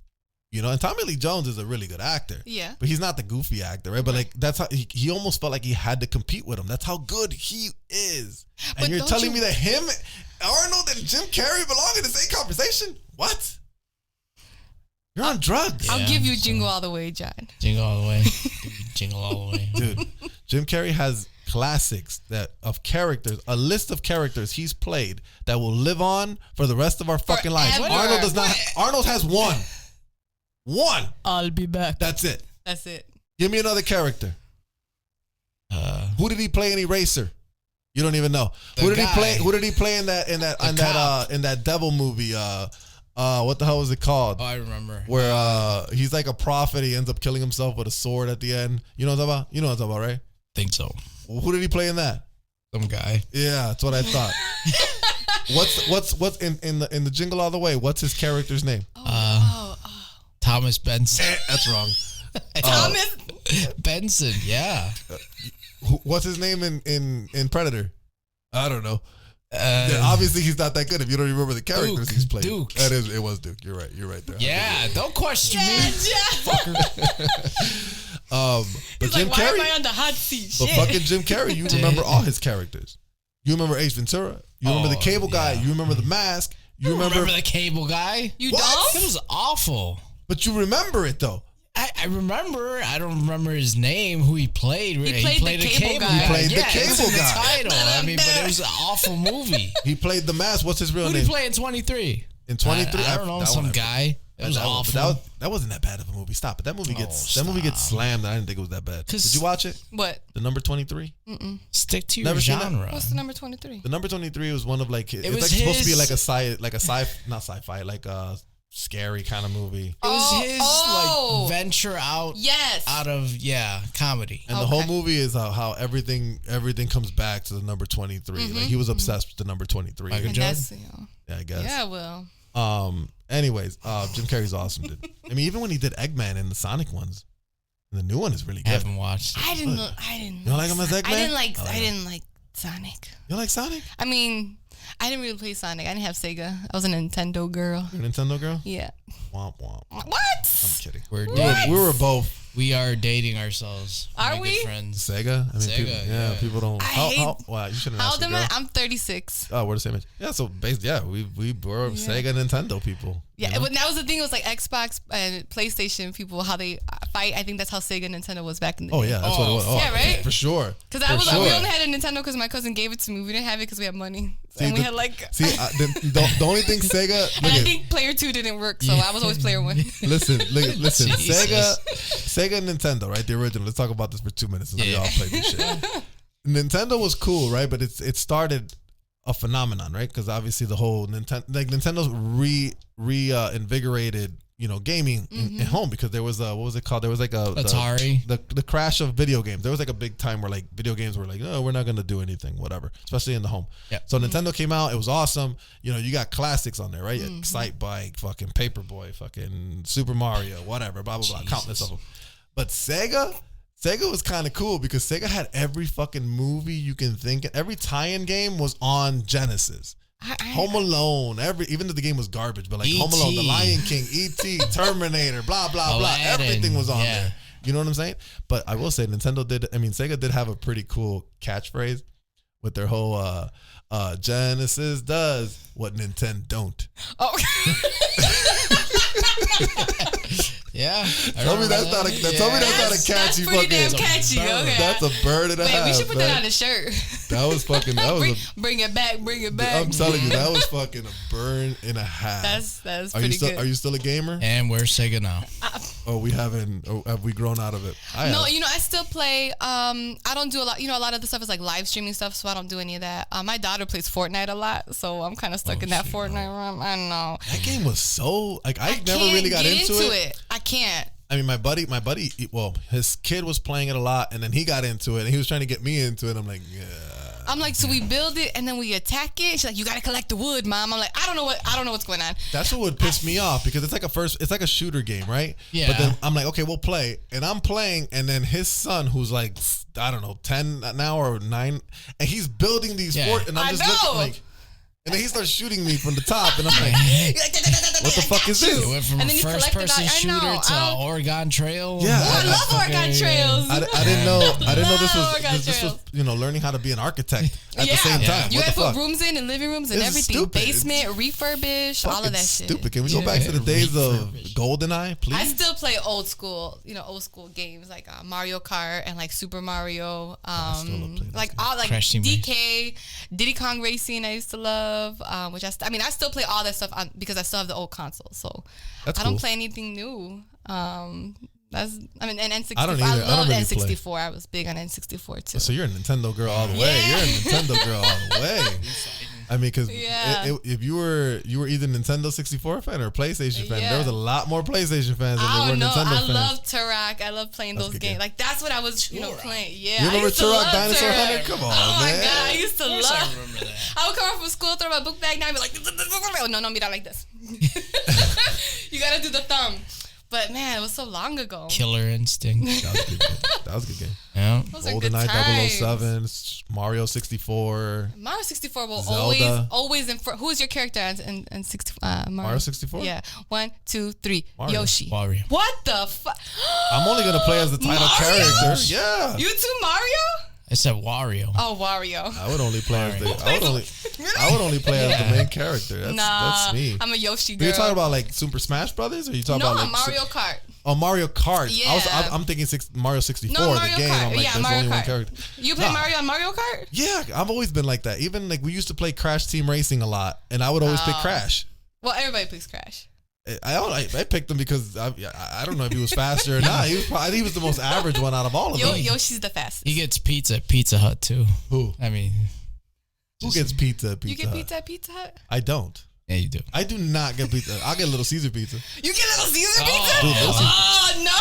And Tommy Lee Jones is a really good actor. Yeah. But he's not the goofy actor, right? But like that's how he almost felt like he had to compete with him. That's how good he is. And you're telling me that him, Arnold, and Jim Carrey belong in the same conversation? What? You're on drugs. I'll give you Jingle All the Way, John. Jingle all the way. Jingle all the way. Dude, Jim Carrey has classics of characters, a list of characters he's played that will live on for the rest of our fucking lives. Arnold does not. Arnold has one. One. I'll be back. That's it. Give me another character. Who did he play in Eraser? You don't even know. Who did he play in that devil movie? What the hell was it called? Oh, I remember. Where he's like a prophet. He ends up killing himself with a sword at the end. You know what I'm talking about? You know what I'm talking about, right? Think so. Well, who did he play in that? Some guy. Yeah, that's what I thought. What's in the Jingle All the Way? What's his character's name? Thomas Benson. That's wrong. Thomas Benson. Yeah. What's his name in Predator? I don't know. Yeah, obviously, he's not that good if you don't remember the characters he's played. Duke. It was Duke. You're right. You're right there. Yeah, don't question me. But He's Jim like, why Carrey. am I on the hot seat? But Shit. fucking Jim Carrey, you remember all his characters. You remember Ace Ventura. You remember the Cable Guy. You remember the Mask. You remember the Cable Guy? You What? don't? It was awful. But you remember it though. I remember. I don't remember his name. Who he played? He played the Cable Guy. He played the Yeah, it was Cable in the Guy. title. I mean, but it was an awful movie. He played the Mask. What's his real Who name? did he play in 23? In 23, I don't know. that Some one guy. It was awful. That wasn't that bad of a movie. Stop it. That movie gets slammed. I didn't think it was that bad. Did you watch it? What? The number 23. Stick to your Never seen that? genre. What's the number 23? The number 23 was one of like it's was like supposed to be his- like a not sci-fi, like a scary kind of movie. It was his oh. like venture out. Yes. Out of comedy. And the whole movie is how everything comes back to the number 23. Like he was obsessed with the number 23. Michael And Jordan? that's, Yeah, I guess. yeah, well. Anyways, Jim Carrey's awesome, dude. I mean, even when he did Eggman in the Sonic ones, the new one is really I good. haven't watched. I didn't. You don't like him as Eggman? I didn't like Sonic. You like Sonic? I mean, I didn't really play Sonic. I didn't have Sega. I was a Nintendo girl. You're a Nintendo girl? Yeah. Womp womp. I'm What? kidding. What? We were both We are dating ourselves. Are My we? Good friends. Sega. I mean, Sega, people, yeah. people don't. Wow, you shouldn't How ask old a am girl. I? I'm 36. Oh, we're the same age. Yeah, so basically, we were Sega and Nintendo people. Yeah, you know? but that was the thing. It was like Xbox and PlayStation people, how they fight. I think that's how Sega and Nintendo was back in the day. Oh yeah, that's what it was. Oh, Yeah, right? For sure. Because we only had a Nintendo because my cousin gave it to me. We didn't have it because we had money. See, and we had like. the only thing Sega. And I think Player 2 didn't work, so I was always Player 1. Listen. Jesus. Sega and Nintendo, right? The original. Let's talk about this for 2 minutes since we Yeah. all played this shit. Nintendo was cool, right? But it started a phenomenon, right? Because obviously the whole Nintendo's reinvigorated, gaming in home, because there was what was it called? There was like Atari. the crash of video games. There was like a big time where like video games were like, oh, we're not gonna do anything, whatever, especially in the home. Yeah. So Nintendo came out, it was awesome. You got classics on there, right? Excite Bike, fucking Paperboy, fucking Super Mario, whatever, blah blah blah, countless of them. But Sega was kind of cool because Sega had every fucking movie you can think of. Every tie-in game was on Genesis. Home Alone, even though the game was garbage, but like Home Alone, The Lion King, E.T., Terminator, blah, blah, blah. Aladdin, Everything was on yeah. there. You know what I'm saying? But I will say Sega did have a pretty cool catchphrase with their whole Genesis does what Nintendo don't. Oh. Yeah. Tell me that's not a catchy That's pretty fucking. damn catchy. Okay. That's a bird and a half. Wait, we should put man. that on a shirt. That was fucking. That was bring it back. Bring it back. I'm telling you, that was fucking a burn and a half. That's Are you pretty still? good. Are you still a gamer? And we're Sega now. Oh, we haven't. Oh, have we grown out of it? No, I still play. I don't do a lot. A lot of the stuff is like live streaming stuff, so I don't do any of that. My daughter plays Fortnite a lot, so I'm kind of stuck in that Fortnite realm. I don't know. That game was so like I never can't really got get into it. I can't. I mean, my buddy, well, his kid was playing it a lot, and then he got into it, and he was trying to get me into it. I'm like, yeah. I'm like, so we build it and then we attack it. She's like, you got to collect the wood, mom. I'm like, I don't know what's going on. That's what would piss me off, because it's like a shooter game, right? Yeah. But then I'm like, okay, we'll play, and I'm playing, and then his son, who's like, I don't know, 10 now or 9, and he's building these forts, and I'm just looking like. And then he starts shooting me from the top, and I'm like, what the fuck is this? It went from And a then you first-person collect it. I know. shooter to Oregon Trail. Yeah. Oh, I love Oregon Trails. I didn't know this Oregon was learning how to be an architect at the Yeah. same time. You What gotta the put fuck? rooms in and living rooms and This is everything. stupid. Basement, refurbish, all of that shit. Stupid. Can we go back to the days of GoldenEye, please? I still play old school games like Mario Kart and like Super Mario. still love playing Like those all like Crash Team DK, Diddy Kong Racing. I used to love, which I still play all that stuff because I still have the old console. So That's I don't cool. play anything new. And N64. I don't I either. I love don't really N64. I was big on N64 too. So you're a Nintendo girl all the way. You're a Nintendo girl all the way. I mean, because Yeah. if you were either Nintendo 64 fan or a PlayStation fan, there was a lot more PlayStation fans than there were Nintendo fans. I love Turok. I love playing those games. Like that's what I was, playing. Yeah. You remember Turok Dinosaur Turok. Hunter? Come on, oh man. my god, I used to love. I remember that. I would come home from school, throw my book bag down, and be like, oh, no, mira, like this. You gotta do the thumb. But man, it was so long ago. Killer Instinct. That was a good game. Yeah. Those are good GoldenEye times. 007, Mario 64. Mario 64 will Zelda. always in front. Who is your character in 64? Mario 64? Yeah. 1, 2, 3. Mario. Yoshi. Wario. What the fuck? I'm only gonna play as the title Mario? character. Yeah. You too, Mario? I said Wario. Oh, Wario. I would only play as I would only play as the main character. That's me. I'm a Yoshi Are girl. you talking about like Super Smash Brothers, or are you talking about like Mario Kart. Oh, Mario Kart. Yeah. I'm thinking Mario 64, No, Mario the game. Kart. I'm like, Yeah, there's Mario only one Kart. character. You play Mario on Mario Kart? Yeah, I've always been like that. Even like we used to play Crash Team Racing a lot, and I would always pick Crash. Well, everybody plays Crash. I picked him because I don't know if he was faster or not. I think he was the most average one out of all of them. Yoshi's the fastest. He gets pizza at Pizza Hut too. Who? I mean, Who gets pizza at Pizza You get Hut? pizza at Pizza Hut? I don't. Yeah, you do. I do not get pizza. I'll get Little Caesar pizza. You get Little Caesar pizza? Dude, Little Caesar- Oh no!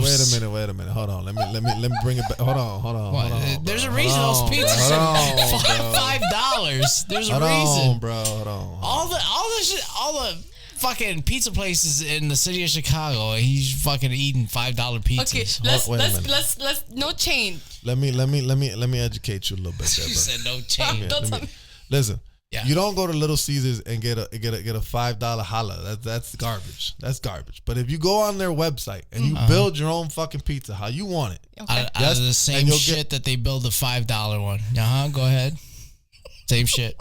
Wait a minute. Hold on. Let me bring it back. Hold on. There's a bro. reason those Hold on, pizzas bro. are Hold on, bro. $5. There's a Hold reason. on, bro. Hold on. All the fucking pizza places in the city of Chicago, he's fucking eating $5 pizzas. Okay, let's no chain. Let me educate you a little bit there, You bro. said no change. Don't tell me. Listen. Yeah. You don't go to Little Caesars and get a $5 holla. That's garbage. That's garbage. But if you go on their website and you build your own fucking pizza how you want it, Okay. Out of the same you'll shit that they build the $5 one. Go ahead. Same shit.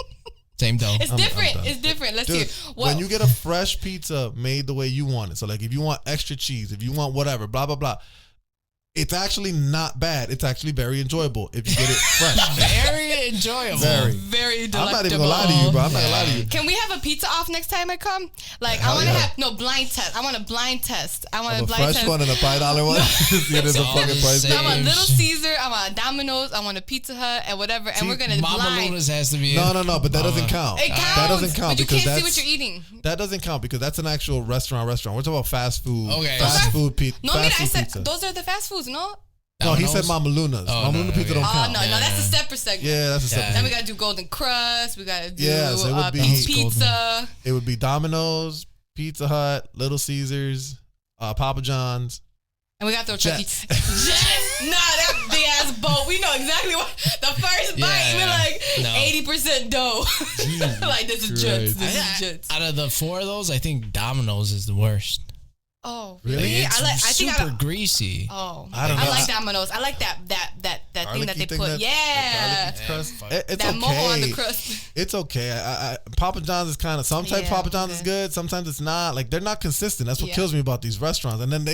Same dough. It's I'm different. done. It's different. Let's Dude, see. when you get a fresh pizza made the way you want it, so like if you want extra cheese, if you want whatever, blah blah blah, it's actually not bad. It's actually very enjoyable if you get it fresh. Very enjoyable. very delectable. I'm not even gonna lie to you, bro. I'm not gonna lie to you. Can we have a pizza off next time I come? Like I Hell want to yeah. have blind test. I want a blind test. I want Of a a blind fresh test. one and a $5 one. See, there's a all fucking the price. same. I want Same Little shit. Caesar. I want Domino's. I want a Pizza Hut and whatever. And we're gonna Mama blind. Luna's has to be No, but that doesn't count. It counts. That doesn't count but you because can't see that's what you're eating. that doesn't count because that's an actual restaurant. We're talking about fast food. Okay. Fast food pizza. No, fast I food said pizza. those are the fast foods. No. No, he said Domino's? Mama Luna's. Oh, Mama no, Luna pizza okay. don't Oh count. no, that's a separate segment. Yeah, that's a separate. Then we gotta do Golden Crust. We gotta do Yeah, so it would be- pizza. It would be Domino's, Pizza Hut, Little Caesars, Papa John's. And we got to throw Chuck E. Jets. Jets. Nah, that big ass boat. We know exactly what the first bite. We're like No. 80% dough. Like this is Jets. Christ. This is Jets. Out of the four of those, I think Domino's is the worst. Oh, Really? really? It's I think super greasy. Oh, I don't know. I like Domino's. I like that thing that they put. Yeah. It's That mojo on the okay. crust. It's okay. Papa John's is kind of sometimes Yeah, Papa John's is okay. good, sometimes it's not. Like they're not consistent. That's what Yeah. kills me about these restaurants. And then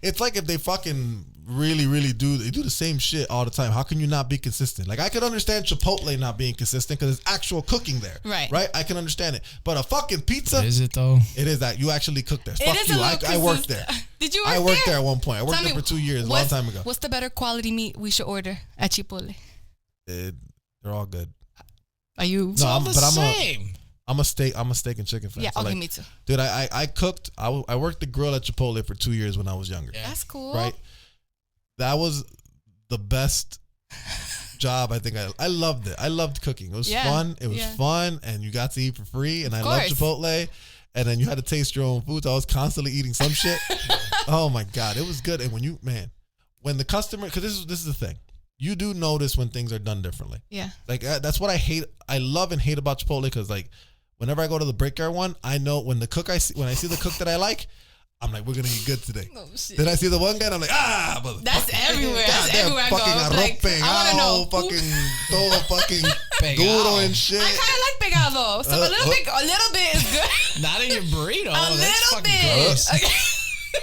it's like if they fucking really do the same shit all the time. How can you not be consistent? Like I could understand Chipotle not being consistent because it's actual cooking there. Right. I can understand it. But a fucking pizza, Is it though? it is that you actually cook there. It Fuck is you. a little I worked there. Did you work I worked there at one point. I worked Tell there me, for 2 years, a long time ago. What's the better quality meat we should order at Chipotle? They're all good. Are you? It's No, all I'm- the but I'm a- same. I'm a steak and chicken fan. Yeah, So, okay, like, me too. dude, I cooked. I worked the grill at Chipotle for 2 years when I was younger. Yeah. That's cool. Right. That was the best job. I think I loved it. I loved cooking. It was Yeah, fun. It was yeah. fun, and you got to eat for free. And I loved course. Chipotle. And then you had to taste your own food. So I was constantly eating some shit. Oh my god, it was good. And when the customer, because this is the thing, you do notice when things are done differently. Yeah. Like that's what I hate. I love and hate about Chipotle because like whenever I go to the Brickyard one, I know when I see the cook that I like, I'm like, we're gonna eat good today. Oh shit. Then I see the one guy and I'm like, motherfucker. That's everywhere. That's Goddamn everywhere I go. fucking I'm arroz like, I want to know. fucking todo fucking Pegado. duro and shit. I kind of like pegado. So a little bit is good. Not in your burrito. A That's little fucking bit. gross. Okay.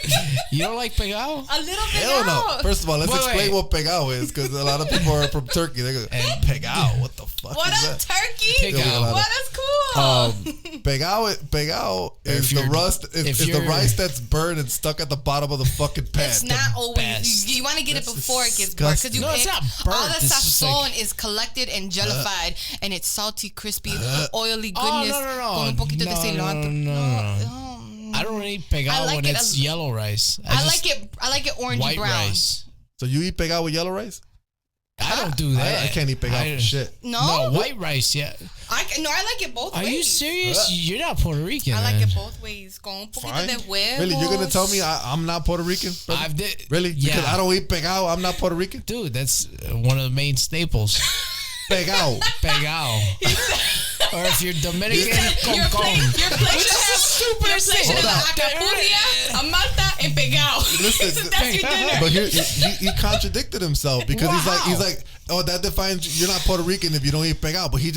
You don't like pegao? A little bit. Hell no. First of all, let's explain wait. what pegao is, because a lot of people are from Turkey. They go, pegao, what the fuck What is up, that? turkey? Pegao. What is cool? Pegao is the rust. It's the rice that's burned and stuck at the bottom of the fucking pan. It's not always. best. You want to get it That's before it gets burnt. disgusting. Because No, it's not burnt. all the It's just sazon is collected and jellified, and it's salty, crispy, oily goodness. no. Con un poquito de cilantro. No. I don't eat pegao I like when it it's a- yellow rice. I like it orangey white brown. rice. So you eat pegao with yellow rice? I don't do that. I can't eat pegao for shit. No? No, white rice, yeah. I like it both Are ways. you serious? You're not Puerto Rican. I like man. it both ways. Con un poquito Fine. de huevos. Really, you're gonna tell me I'm not Puerto Rican? brother? I've did. Really? Yeah. Because I don't eat pegao, I'm not Puerto Rican? Dude, that's one of the main staples. Pegao. Pegao. Or if you're Dominican, Your con. plate should have Hold on. acapuria, a malta, and pegao. Listen, That's your dinner. but here he contradicted himself because he's like, oh, that defines you're not Puerto Rican if you don't eat pegao. But he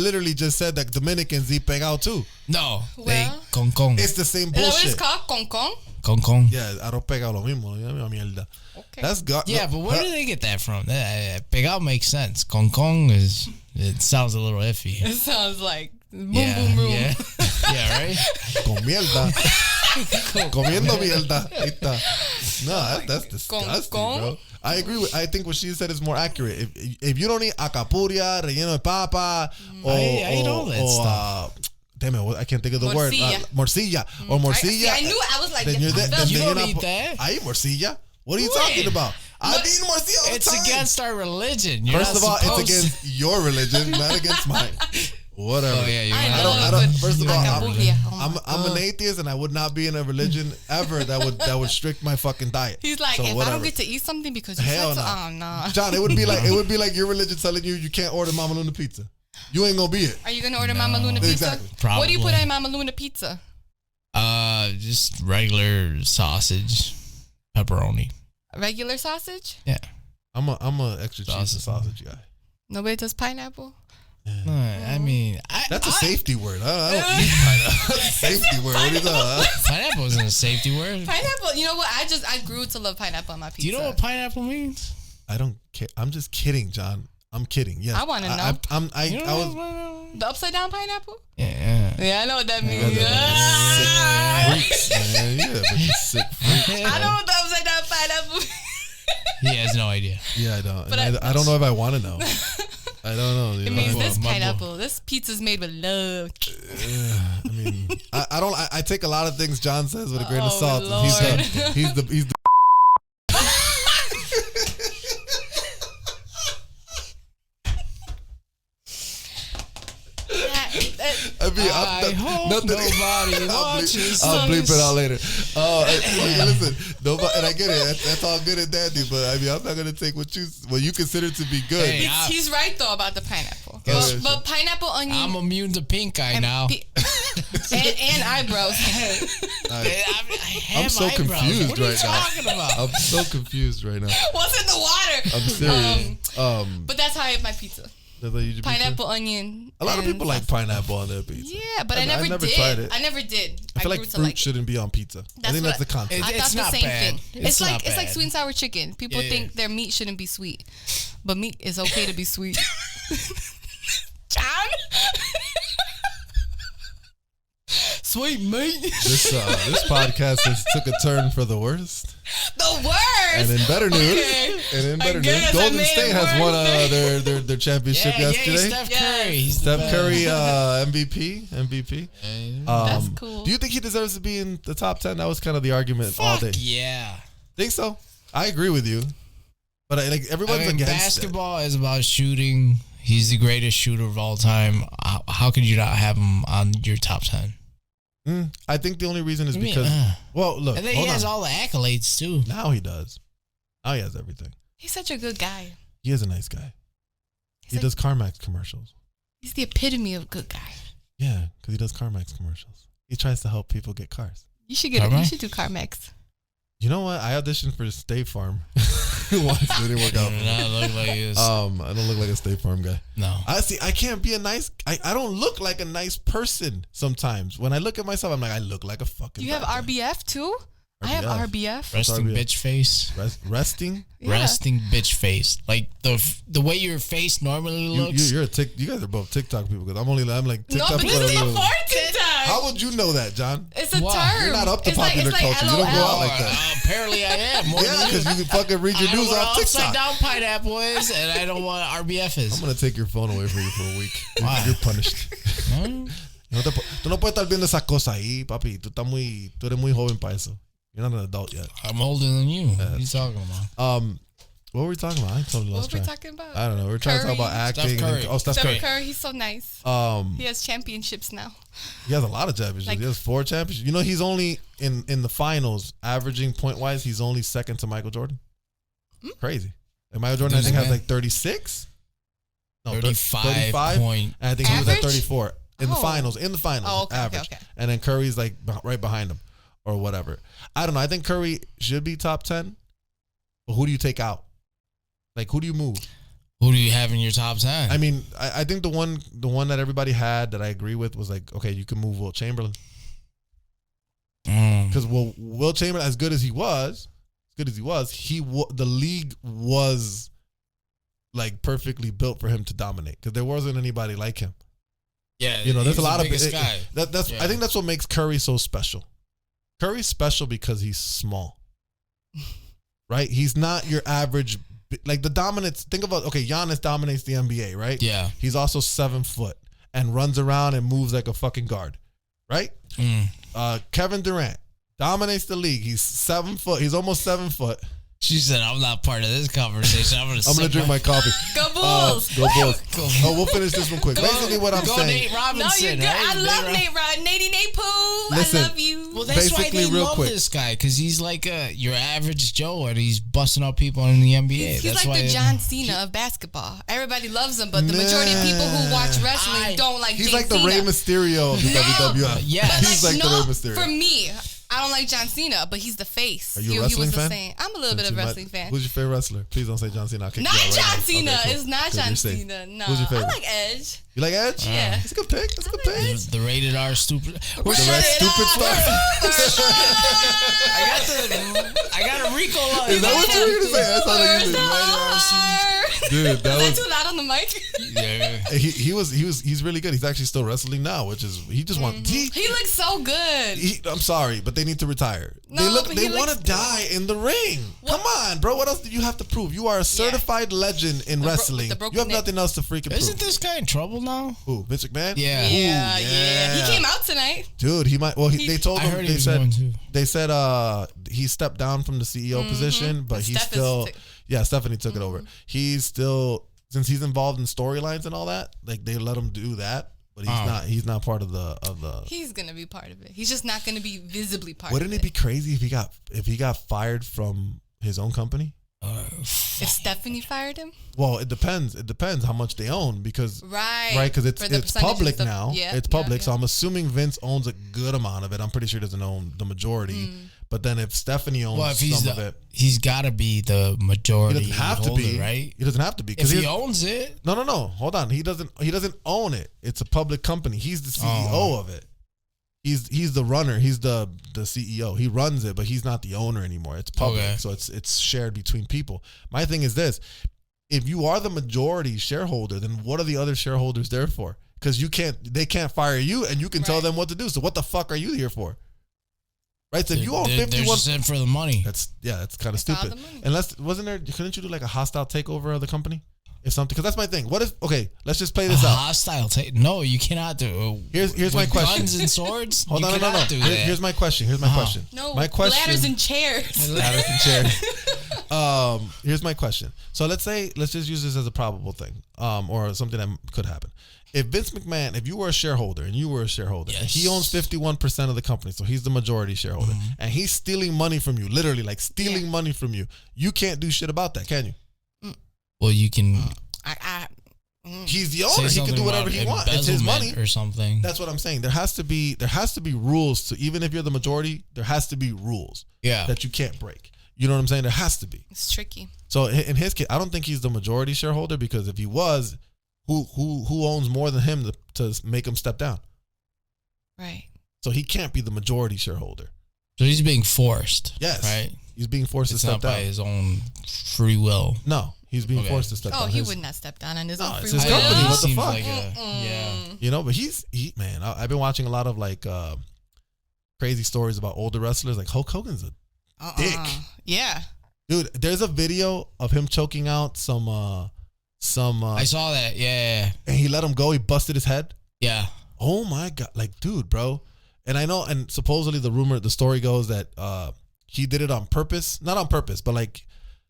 literally just said that Dominicans eat pegao too. No, Well, they con. Is It's the same that what it's bullshit. called? Con? Con. Yeah, arroz pegao lo mismo. Mierda. Okay. That's God. Yeah, but where do they get that from? Pegao makes sense. Con is, it sounds a little iffy. It sounds like boom, Yeah, boom, boom. yeah. Yeah, right? Con mierda. Comiendo mierda. Ahí está. No, that's disgusting, con. bro. I agree with. I think what she said is more accurate. If you don't eat acapuria, relleno de papa, or I eat all that stuff. Damn it, I can't think of the word. Morcilla or morcilla. I knew. I was like, Then you're I there. felt You then don't you're eat not that. I eat morcilla. What are you When? talking about? I've eaten morcilla all the It's time. against our religion. You're First of not all, it's supposed to- against your religion, not against mine. Whatever. Oh, yeah, you're I right. know. I don't. but First of all, acapuria, oh my I'm an atheist, and I would not be in a religion ever that would strict my fucking diet. He's like, So if I whatever. don't get to eat something because you Hell said so, no. oh no. John, it would be like your religion telling you can't order Mama Luna pizza. You ain't gonna be it. Are you gonna order Mama Luna pizza? Exactly. What do you put Probably. in Mama Luna pizza? Just regular sausage, pepperoni. Regular sausage? Yeah. I'm a extra cheese and sausage guy. Nobody does pineapple. I mean, That's a safety word. I don't eat pineapple. That's a safety word. What are you talking? pineapple isn't a safety word. Pineapple. You know what? I grew to love pineapple on my pizza. Do you know what pineapple means? I don't care. I'm just kidding, John. I'm kidding. Yes. I wanna know. You I was. was. The upside down pineapple? Yeah. Yeah, I know what that You means. guys are sick freaks, man. Yeah, but you sick freaks. I know what the upside down pineapple. He has no idea. Yeah, I don't. But And I don't know if I want to know. I don't know. You It know? means boy, this my boy. pineapple. This pizza's made with love. I mean, I don't. I take a lot of things John says with a grain of Oh, salt. Lord. He's the. I mean, I hope nobody watches I'll bleep this. it out later. Listen, nobody, and I get it. That's all good and dandy, but I mean, I'm not gonna take what you consider to be good. Hey, He's right though about the pineapple. Yes. But pineapple, onion, I'm immune to pink eye and, now. and eyebrows. I have I'm so eyebrows. confused What are you right now. talking about? I'm so confused right now. What's in the water? I'm serious. But that's how I eat my pizza. That's how you do pizza? Pineapple, onion. A lot of and people like pineapple on their pizza. Yeah, but I never did. tried it. I never did. I feel grew like to fruit like it. shouldn't be on pizza. I think that's the concept. I It's thought the not same bad. thing. It's like not it's like bad. sweet and sour chicken. People Yeah. think their meat shouldn't be sweet, but meat is okay to be sweet. John, sweet meat. This podcast has took a turn for the worst. The worst. And in better news, Okay. guess I Golden made State it has won worse. their championship Yeah, yesterday. Steph Yes. Curry. He's the Steph best. Curry, MVP. That's cool. Do you think he deserves to be in the top 10? That was kind of the argument all day. Yeah. Think so? I agree with you, but everyone's I mean, against basketball is about shooting. He's the greatest shooter of all time. How could you not have him on your top 10? it. I think the only reason is I mean, because well, look, and then he hold has on. all the accolades too. Now he does. Now he has everything. He's such a good guy. He is a nice guy. He He's does CarMax commercials. He's the epitome of good guy. Yeah, because he does CarMax commercials. He tries to help people get cars. You should get. Carmax? You should do CarMax. You know what? I auditioned for State Farm once. It didn't work out for me. Not look like this. I don't look like a State Farm guy. No. I can't be a nice. I don't look like a nice person sometimes. When I look at myself, I'm like, I look like a fucking. You have bad guy. RBF too. I have RBF. Resting RBF. bitch face. Resting? Yeah. Resting bitch face. Like the way your face normally looks. You guys are both TikTok people because I'm like TikTok. No, but people this is are- before TikTok. How would you know that, John? It's a Why? term. You're not up to It's popular like culture. You don't go out LOL. like that. Apparently I am. More Yeah, than you. because you can fucking read your I know news what off upside TikTok. down pineapple is, and I know what RBF is. I'm gonna take your phone away from you for a week. Why? You're punished. Hmm? Tú no puedes estar viendo esas cosas ahí, papi. Tú eres muy joven para eso. You're not an adult yet. I'm older than you. What are you talking about? What were we talking about? I totally What lost were we track. talking about? I don't know. We're trying to talk about acting. Steph Curry. Steph Curry. Steph Curry, he's so nice. He has championships now. He has a lot of championships. Like- He has 4 championships. You know, he's only in the finals, averaging point wise. He's only second to Michael Jordan. Crazy. And Michael Jordan, I think, has like 36. No, 35 point. And I think he was at Average? 34 in the Oh. finals. In the finals, Oh, okay, average. okay. And then Curry's like right behind him, or whatever. I don't know. I think Curry should be top 10. But who do you take out? Like, who do you move? Who do you have in your top 10? I mean, I think the one that everybody had that I agree with was like, okay, you can move Will Chamberlain. Because Will Chamberlain, as good as he was, the league was like perfectly built for him to dominate because there wasn't anybody like him. Yeah, You know, there's a lot of biggest guy. that's. Yeah. I think that's what makes Curry so special. Curry's special because he's small, right? He's not your average. Like the dominance. Think about Giannis dominates the NBA, right? Yeah. He's also 7 foot and runs around and moves like a fucking guard, right? Kevin Durant dominates the league. He's 7 foot. He's almost 7 foot. She said, "I'm not part of this conversation. I'm gonna drink my coffee. Go Bulls. Go Bulls. Oh, we'll finish this one quick. Basically, what I'm Go saying. Nate Robinson. No, you're good. Right? I love Nate Nate Nate Pooh. Listen. I love you. Well, that's why Basically, they real love quick. this guy because he's like your average Joe and he's busting up people in the NBA. He's That's like why the John Cena of basketball. Everybody loves him, but the majority of people who watch wrestling don't like He's John like the Cena. Rey Mysterio of the WWF. Yeah. But He's like the Rey Mysterio. For me, I don't like John Cena, but he's the face. Are you a He wrestling was the fan? same. I'm a little bit of a wrestling fan. Who's your favorite wrestler? Please don't say John Cena. I'll kick Not you out right John now. Cena. Okay, cool. It's not Good, John you're safe. Cena. No. Who's your favorite? I like Edge. You like Edge? Yeah. That's a good pick. That's a good pick. the rated R stupid. The red stupid stuff. I got a Rico line. Is that what you were gonna say? That's all Where's you the did. R? Dude, that Was was that too loud on the mic? Yeah. he's really good. He's actually still wrestling now, which is he just wants He looks so good. I'm sorry, but they need to retire. No, but they he want to looks- die in the ring. Come on, bro. What else do you have to prove? You are a certified legend in wrestling. the broken You have neck. nothing else to freaking Isn't prove. this guy in trouble now? Who, Vince McMahon? Yeah. Yeah, Ooh, yeah. He came out tonight. Dude, he might. Well, they told I him. heard he They was said. going to. They said he stepped down from the CEO position, but he's Steph is still. t- Yeah, Stephanie took it over. He's still, since he's involved in storylines and all that. Like they let him do that, but he's not. He's not part of the. He's gonna be part of it. He's just not gonna be visibly part Wouldn't of it be crazy if he got fired from his own company? If Stephanie fired him? Well, it depends. It depends how much they own because Right. because For it's the percentage and public stuff. now. Yeah, It's public, yeah, so yeah. I'm assuming Vince owns a good amount of it. I'm pretty sure he doesn't own the majority. But then if Stephanie owns Well, if he's some of it, he's got to be the he majority doesn't have holder, to be. right? He doesn't have to be If he he- owns it, No. Hold on. He doesn't own it. It's a public company. He's the CEO of it. He's the runner. He's the CEO. He runs it, but he's not the owner anymore. It's public, Okay. so it's shared between people. My thing is this: if you are the majority shareholder, then what are the other shareholders there for? Because they can't fire you, and you can tell Right. them what to do. So what the fuck are you here for? Right? So if you own they're 51, just in for the money. that's kind of It's all stupid. the money. Unless couldn't you do like a hostile takeover of the company? If something, because that's my thing. What if? Okay, let's just play this out. Hostile take? No, you cannot do. Here's my with question. Guns and swords. Hold you on, no. cannot do that. Here's my question. No, my question. ladders and chairs. Ladders and chairs. Here's my question. So let's just use this as a probable thing, or something that could happen. If Vince McMahon, if you were a shareholder and you were a shareholder, and he owns 51% of the company, so he's the majority shareholder, and he's stealing money from you, literally like stealing money from you, you can't do shit about that, can you? Well, you can He's the say owner. He can something do whatever about he wants. It's his money. embezzlement or something. That's what I'm saying. There has to be rules to, even if you're the majority, there has to be rules Yeah. that you can't break. You know what I'm saying? There has to be. It's tricky. So in his case, I don't think he's the majority shareholder, because if he was, who owns more than him to make him step down? Right. So he can't be the majority shareholder. So he's being forced. Yes. Right? He's being forced It's to not step by down. his own free will. No, he's being forced to step down. Oh, he would not step down on his own free it's his will. company. What the Seems fuck? like yeah. You know, but man, I've been watching a lot of like crazy stories about older wrestlers. Like Hulk Hogan's a dick. Yeah. Dude, there's a video of him choking out some I saw that. Yeah. and he let him go. He busted his head. Yeah. Oh my God. Like, dude, bro. And I know, and supposedly the story goes that he did it on purpose. Not on purpose, but like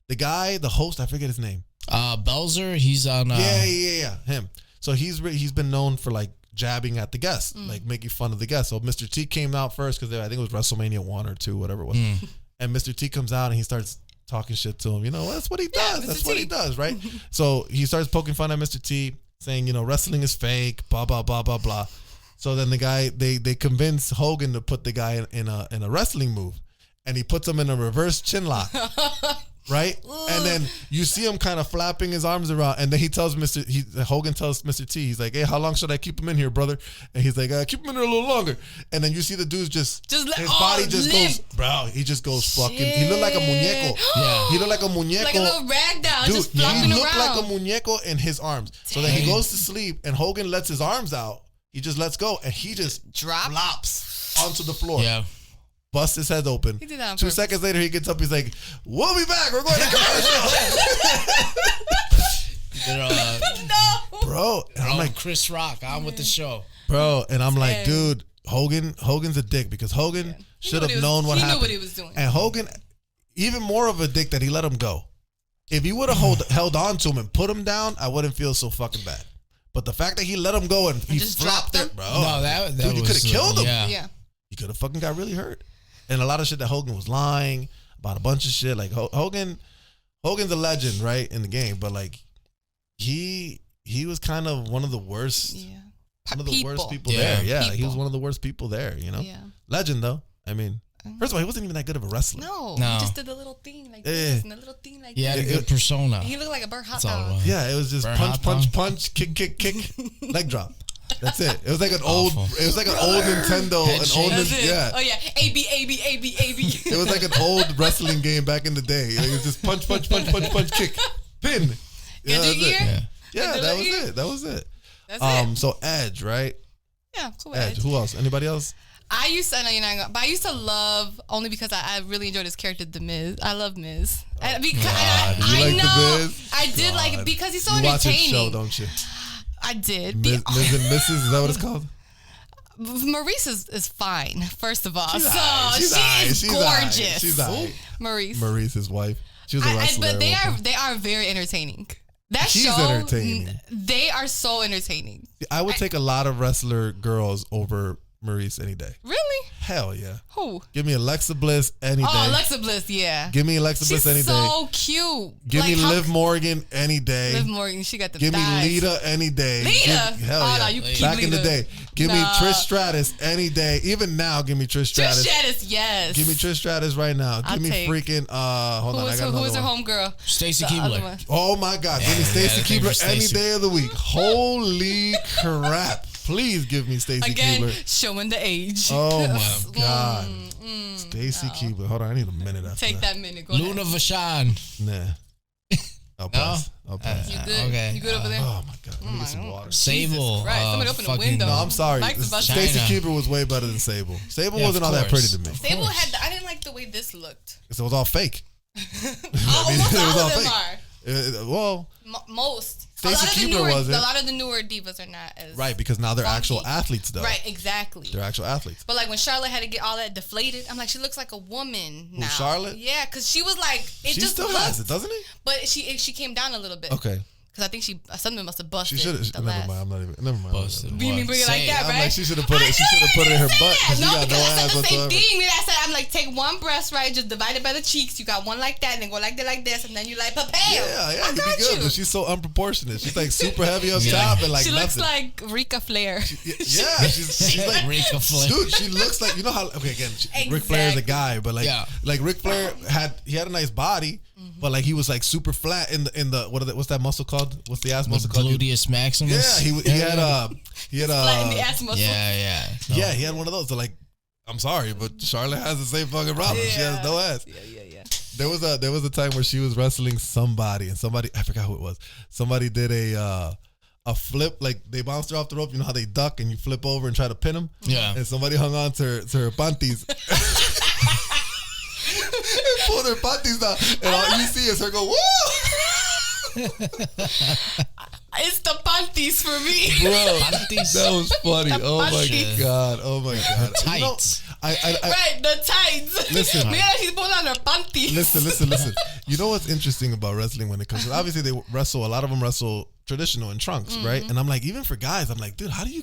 the host, I forget his name. Belzer, he's on Yeah, him. So he's been known for like jabbing at the guests, like making fun of the guests. So Mr. T came out first because I think it was WrestleMania 1 or 2, whatever it was. And Mr. T comes out and he starts talking shit to him. You know, that's what he does. Mr. That's T. what he does, right? So he starts poking fun at Mr. T, saying, you know, wrestling is fake, blah, blah, blah, blah, blah. So then the guy, they convince Hogan to put the guy in a wrestling move. And he puts him in a reverse chin lock. Right? And then you see him kind of flapping his arms around. And then Hogan tells Mr. T, he's like, hey, how long should I keep him in here, brother? And he's like, keep him in there a little longer. And then you see the dude's his body just goes, bro, he just goes fucking, he looked like a muñeco. Yeah. He looked like a muñeco. Like a little rag doll, Dude, just flopping he looked around. like a muñeco in his arms. So then he goes to sleep and Hogan lets his arms out. He just lets go and he just flops onto the floor. Yeah. Busts his head open. He did that on 2 purpose. seconds later, he gets up. He's like, we'll be back. We're going to commercial. No. Bro. And I'm like, Chris Rock on with the show. bro. And I'm like, dude, Hogan's a dick because Hogan should have known what happened. He knew what he was doing. And Hogan, even more of a dick that he let him go. If he would have held on to him and put him down, I wouldn't feel so fucking bad. But the fact that he let him go and he just flopped dropped it, him? bro. No, that dude, you was, could have killed him. Yeah. He could have fucking got really hurt. And a lot of shit that Hogan was lying about a bunch of shit. Like Hogan's a legend, right, in the game. But like he was kind of one of the worst. Yeah. One of the worst people Yeah. there. Yeah, he was People. one of the worst people there. You know. Yeah. Legend though. I mean, first of all, he wasn't even that good of a wrestler. No. No. He just did the little thing like this and the little thing like He had a this. good persona. He looked like a burnt hot That's all it dog. was. Yeah, it was just Burn punch, hot punch, dog. punch, kick, leg drop. That's it. It was like an Awful. old Nintendo, Headshake. That's it. yeah. Oh yeah. AB. It was like an old wrestling game back in the day. Like, it was just punch, kick, pin. Get that's your it. ear? Yeah, Get that your was ear? it. That was it. That's it. So Edge, right? Yeah, cool. Edge. Edge. Who else? Anybody else? I know you're not gonna, but I used to love only because I really enjoyed his character, The Miz. I love Miz. And because God, I you like The know Miz? I did like God. it because he's so You watch his entertaining. show, don't you? I did. Ms. and Mrs. Is that what it's called? Maurice is fine. First of all, She's so aight. she She's aight. is She's aight. gorgeous. She's aight. Maurice. Maurice, his wife. She was a wrestler. But at one point. they are very entertaining. That She's show, entertaining. They are so entertaining. I would take a lot of wrestler girls over Maurice any day. Really? Hell yeah. Who? Give me Alexa Bliss any day. Oh, Alexa Bliss. Yeah. Give me Alexa Bliss She's any day. so cute. Give Like, me how- Liv Morgan any day. Liv Morgan. She got the Give me thighs. Lita any day. Lita? Hell Oh, yeah. no, you keep Back in the Lita. day. Give me Nah. Trish Stratus any day. Even now, give me Trish Stratus. Trish Stratus, yes. Give me Trish Stratus right now. I'll Give me take- freaking hold on, I got Who another is her one. homegirl? Stacey The other Keebler. one. Oh my God. Give me Yeah, Stacey I think Keebler for any Stacey. day of the week. Holy crap. Please give me Stacey Again, Keebler. showing the age. Oh my God. Stacey Keebler. Hold on, I need a minute after Take that minute. Go Luna ahead. Vachon. Nah. I'll pass. I'll pass. You good? Okay. You good over there? Oh my God. Let me get some water. Sable. Christ, somebody open the fucking- window. No, I'm sorry. Mike's about to- Stacey China. Keebler was way better than Sable. Sable Yeah, wasn't of all that pretty course. to me. Sable had. I didn't like the way this looked. So it was all fake. Almost it was all all of them fake. are. Well, Most. Stacey Keebler A wasn't. lot of the newer divas are not as right, because now they're funky. actual athletes, though. Right, exactly. They're actual athletes. But like when Charlotte had to get all that deflated, I'm like, she looks like a woman now. Charlotte? Yeah, because she was like, it She just still looked, has it, doesn't it? But she came down a little bit. Okay. Because I think something must have busted. She should have. the Never last- mind. I'm not even. Never mind. Busted. You mean bring it like Say that, I'm right? like, she should have put it. She should have put it in her butt. She No, got because no I ass said the same whatsoever. thing. Then I said, I'm like, take one breast, right? Just divide it by the cheeks. You got one like that, and then go like that, like this, and then you like, papaya. Yeah, I you'd got be good. you. But she's so unproportionate. She's like super heavy up Yeah. top and like she looks nothing. like Rika Flair. Yeah, she's like. Rika Flair. Dude, she looks like, you know how, okay, again, Ric Flair is a Exactly. guy, but like, Yeah. like Ric Flair had a nice body, but like he was like super flat in the what's that muscle called? What's the ass muscle called? Gluteus maximus. Yeah, he had Flat in the ass muscle. Yeah. yeah, he had one of those. So like, I'm sorry, but Charlotte has the same fucking problem. She has no ass. Yeah. There was a time where she was wrestling somebody, and I forgot who it was. Somebody did a flip, like they bounced her off the rope. You know how they duck and you flip over and try to pin them? Yeah. And somebody hung on to her panties. And pulled her panties down. And all you see is her go, woo! It's the panties for me. Bro, that was funny. Oh my panties. God. Oh my God. Tights. Right, the tights. Listen. Mira, she's pulling on her panties. Listen. You know what's interesting about wrestling when it comes to, obviously they wrestle, a lot of them wrestle traditional in trunks, right? And I'm like, even for guys, I'm like, dude, how do you,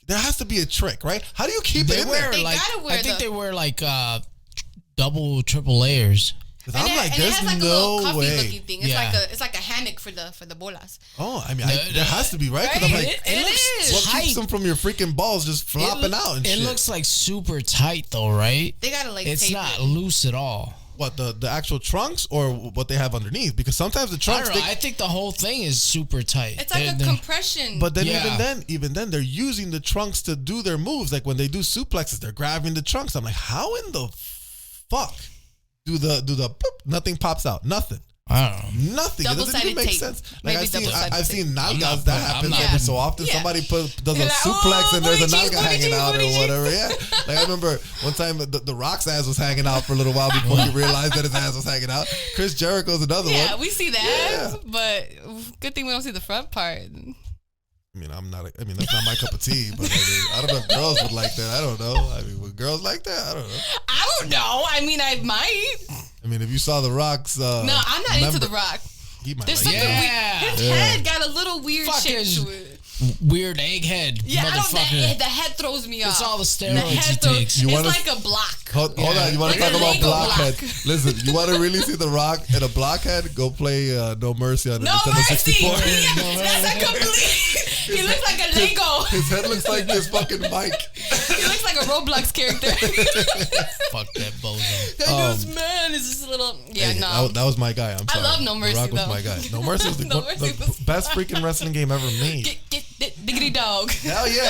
there has to be a trick, right? How do you keep it in there? They gotta wear I think they wear like double, triple layers. Because I'm like, and there's it has like no a little coffee way. looking thing. It's like a hammock for the bolas. Oh, I mean, there has to be, right? Because I'm like, it is. what keeps them from your freaking balls just flopping out and shit? It looks like super tight though, right? They gotta like it's tape not it. loose at all. What, the actual trunks or what they have underneath? Because sometimes the I trunks, don't know. I think the whole thing is super tight. It's like a compression. but then Yeah. even then, they're using the trunks to do their moves. Like when they do suplexes, they're grabbing the trunks. I'm like, how in the fuck do the boop, nothing pops out? Nothing. I don't know. Nothing. It doesn't Double-sided even make tape. sense. Like Maybe I've seen I'm nalgas not- that I'm happens not- every so often. Yeah. Somebody does a You're like, suplex and there's a booty cheeks, nalga booty hanging cheeks, out or booty cheeks. whatever. Yeah. Like I remember one time the Rock's ass was hanging out for a little while before he realized that his ass was hanging out. Chris Jericho's another Yeah, one. we see that, but good thing we don't see the front part. I mean, that's not my cup of tea, but I don't know if girls would like that. I don't know. I mean, would girls like that? I don't know. I don't know. I mean, I might. I mean, if you saw The Rock's... No, I'm not into The Rock. He might There's like something that. weird. His head got a little weird shape Fuckers. to it. Weird egghead. Yeah, I don't. motherfucker. The head throws me off. It's all the The steroids he head takes. You it's wanna- like a block. Hold on, you want to Like talk a about Lego blockhead? block. Listen, you want to really see The Rock in a blockhead? Go play No Mercy on the No Nintendo mercy. 64. That's a complete. He looks like a Lego. His head looks like this fucking mic. He looks like a Roblox character. Fuck that bozo. This man is just a little. Yeah, Hey, no. that was my guy. I'm sorry. love No Mercy, The Rock was though. my guy. No Mercy was the, No Mercy the was best fire. freaking wrestling game ever made. Get diggity dog. Hell yeah.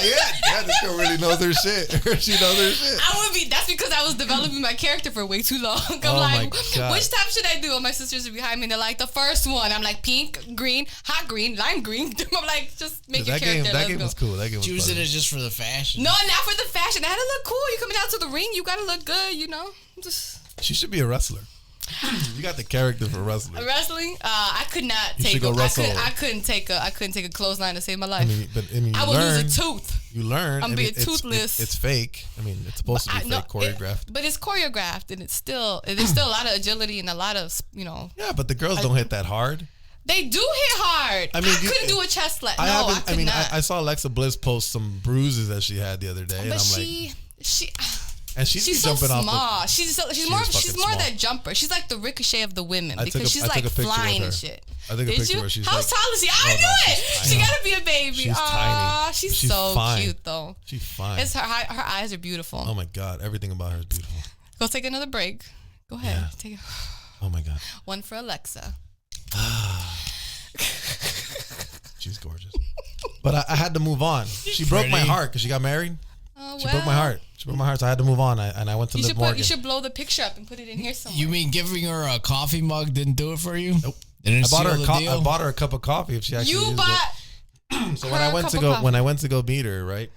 This girl really knows her shit. She knows her shit. That's because I was developing my character for way too long. I'm Oh my like, God. which type should I do? And my sisters are behind me and they're like, the first one. I'm like, pink, green, hot green, lime green. I'm like, just make your That game, character. that Let's game go. was cool. That game was Using fun. it just for the fashion. No, not for the fashion. I had to look cool. You're coming out to the ring. You got to look good, you know? Just She should be a wrestler. You got the character for wrestling. wrestling. I could not You take should go wrestle. I couldn't take a clothesline to save my life. I I would lose a tooth. You learn. I'm and being it's toothless. It's fake. I mean, it's supposed to be fake, choreographed. But it's choreographed, and there's still a lot of agility and a lot of Yeah, but the girls don't hit that hard. They do hit hard. I mean, couldn't do a chest slap. No, I I could not. I saw Alexa Bliss post some bruises that she had the other day, and but I'm she and she's so jumping small. off. She's is more fucking small. that jumper. She's like the Ricochet of the women I took because a- she's I took like a picture with flying her. and shit. I took a Did picture you? where she's How like- tall is she? I Oh, knew no, it. she's She tiny. gotta be a baby. She's Aw, tiny. she's She's so fine. cute though. She's fine. It's her eyes are beautiful. Oh my god, everything about her is beautiful. Go take another break. Go ahead. Yeah. Take Oh my god, one for Alexa. she's gorgeous. But I had to move on. She broke my Pretty. heart because she got married. Oh, She broke my heart. She broke my heart, so I had to move on. And I went to Liv Morgan. You should blow the picture up and put it in here somewhere. You mean giving her a coffee mug didn't do it for you? Nope. Didn't I bought her seal a the deal? I bought her a cup of coffee if she actually You used bought it. So her when I a went cup to of go coffee. when I went to go meet her, right?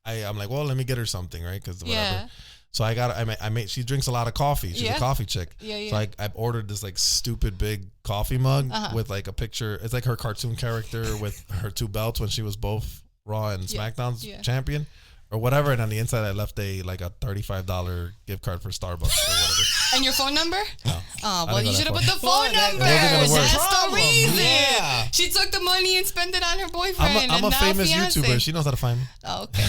I'm like, well, let me get her something, right? Because whatever. Yeah. So I made. She drinks a lot of coffee. She's Yeah. a coffee chick. Yeah. So I ordered this like stupid big coffee mug Uh-huh. with like a picture. It's like her cartoon character with her two belts when she was both Raw and Yeah. SmackDown's Yeah. champion. Or whatever, and on the inside I left a $35 gift card for Starbucks or whatever. And your phone number? No. Oh, I well, didn't you go should have that put the far. phone Well, number. that wasn't gonna work. That's the Problem. reason. Yeah. She took the money and spent it on her boyfriend. I'm a and now famous fiance. YouTuber. She knows how to find me. Oh, okay.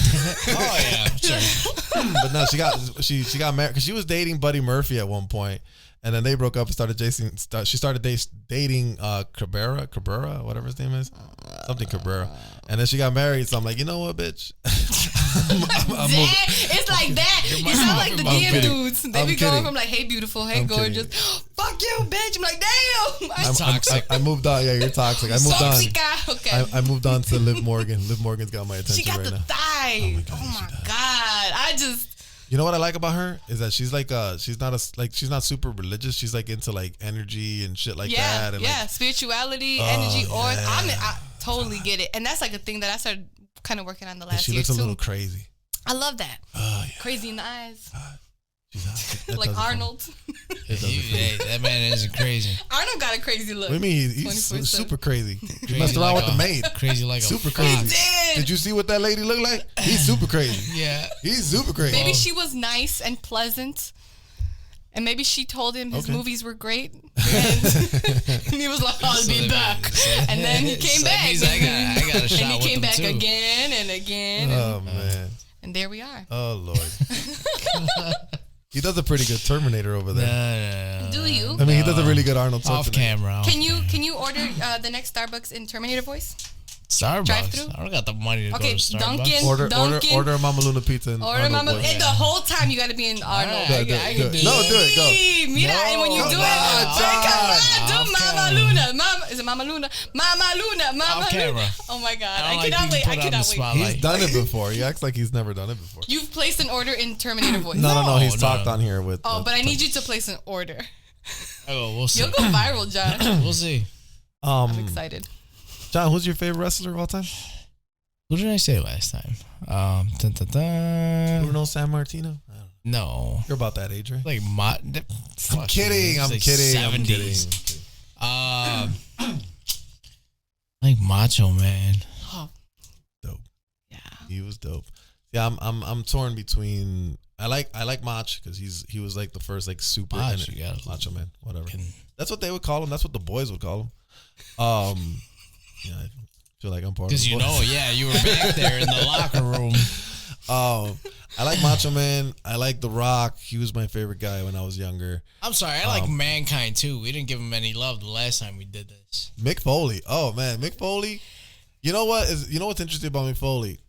Oh yeah, sure. But no, she got married because she was dating Buddy Murphy at one point, and then they broke up and started dating. She started dating Cabrera, whatever his name is, something Cabrera, and then she got married. So I'm like, you know what, bitch? I'm moving. It's like that. You my sound like the I'm DM kidding. dudes. They I'm be going kidding. from like, hey, beautiful, hey, I'm gorgeous. Fuck you, bitch. I'm like, damn. I'm toxic. I moved on. Yeah, you're toxic. I moved on. Toxica. Okay. I moved on to Liv Morgan. Liv Morgan's got my attention She got right the now. thigh. God, Oh yes, my she does. God. I just. You know what I like about her is that she's like she's not super religious. She's like into like energy and shit like that. And like, spirituality, energy, or I totally get it, and that's like a thing that I started kind of working on the last year. She looks a little crazy. I love that. Oh, yeah. Crazy in the eyes. Like Arnold. Hey, that man isn't crazy. Arnold got a crazy look. What do you mean? He's super crazy. He messed around with the maid. Crazy like super a crazy. He did you see what that lady looked like? He's super crazy. Yeah. He's super crazy. Maybe she was nice and pleasant. And maybe she told him his movies were great. And he was like, I'll be back. And then he came back. He's like, I got a shot. And he came back too. again and again. Oh, man. And there we are. Oh, Lord. He does a pretty good Terminator over there. No. Do you? I mean, he does a really good Arnold Schwarzenegger. Off camera. Can you order the next Starbucks in Terminator voice? Starbucks. Drive-through? I don't got the money to go to Starbucks. Dunkin'. Order a Mama Luna pizza. And order Mama. And the whole time you got to be in Arnold. I can do it. No, do it. Go. Mira, and when you do it, do Mama Luna. Is it Mama Luna? Mama Luna. Mama Luna. Oh my God! I cannot wait. He's done it before. He acts like he's never done it before. You've placed an order in Terminator voice. No. He's talked on here with. Oh, but I need you to place an order. Oh, we'll see. You'll go viral, John. We'll see. I'm excited. John, who's your favorite wrestler of all time? Who did I say last time? Bruno Sammartino? No. You're about that age, right? Like, I'm kidding. I'm kidding. Like Macho Man. Oh. Dope. Yeah. He was dope. Yeah, I'm torn between. I like Mach because he was like the first like super Macho Man, whatever. That's what they would call him. That's what the boys would call him. Yeah, I feel like I'm part of it. Because you were back there in the locker room. I like Macho Man. I like The Rock. He was my favorite guy when I was younger. I'm sorry, I like Mankind too. We didn't give him any love the last time we did this. Mick Foley. Oh man, Mick Foley. You know what's interesting about Mick Foley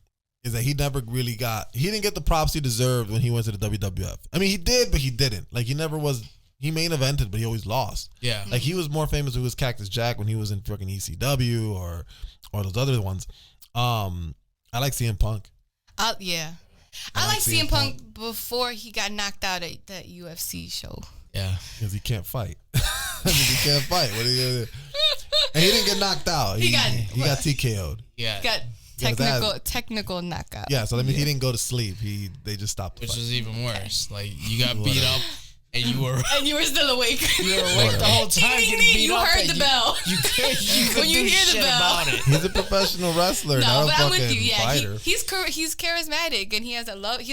is that he didn't get the props he deserved when he went to the WWF. I mean, he did, but he didn't. Like he main evented, but he always lost. Yeah. Like he was more famous with Cactus Jack when he was in fucking ECW or those other ones. I like CM Punk. Yeah. I like CM Punk before he got knocked out at that UFC show. Yeah. Because he can't fight. He can't fight. What are you gonna do? And he didn't get knocked out. He got TKO'd. Yeah. Got technical knockout. Yeah, so that means he didn't go to sleep. They just stopped the Which fight. was even worse. Like you got beat up and you were still awake. You were awake the whole time. You heard the bell. You could when you hear the bell. About it. He's a professional wrestler, not a fucking fighter. He's charismatic and he has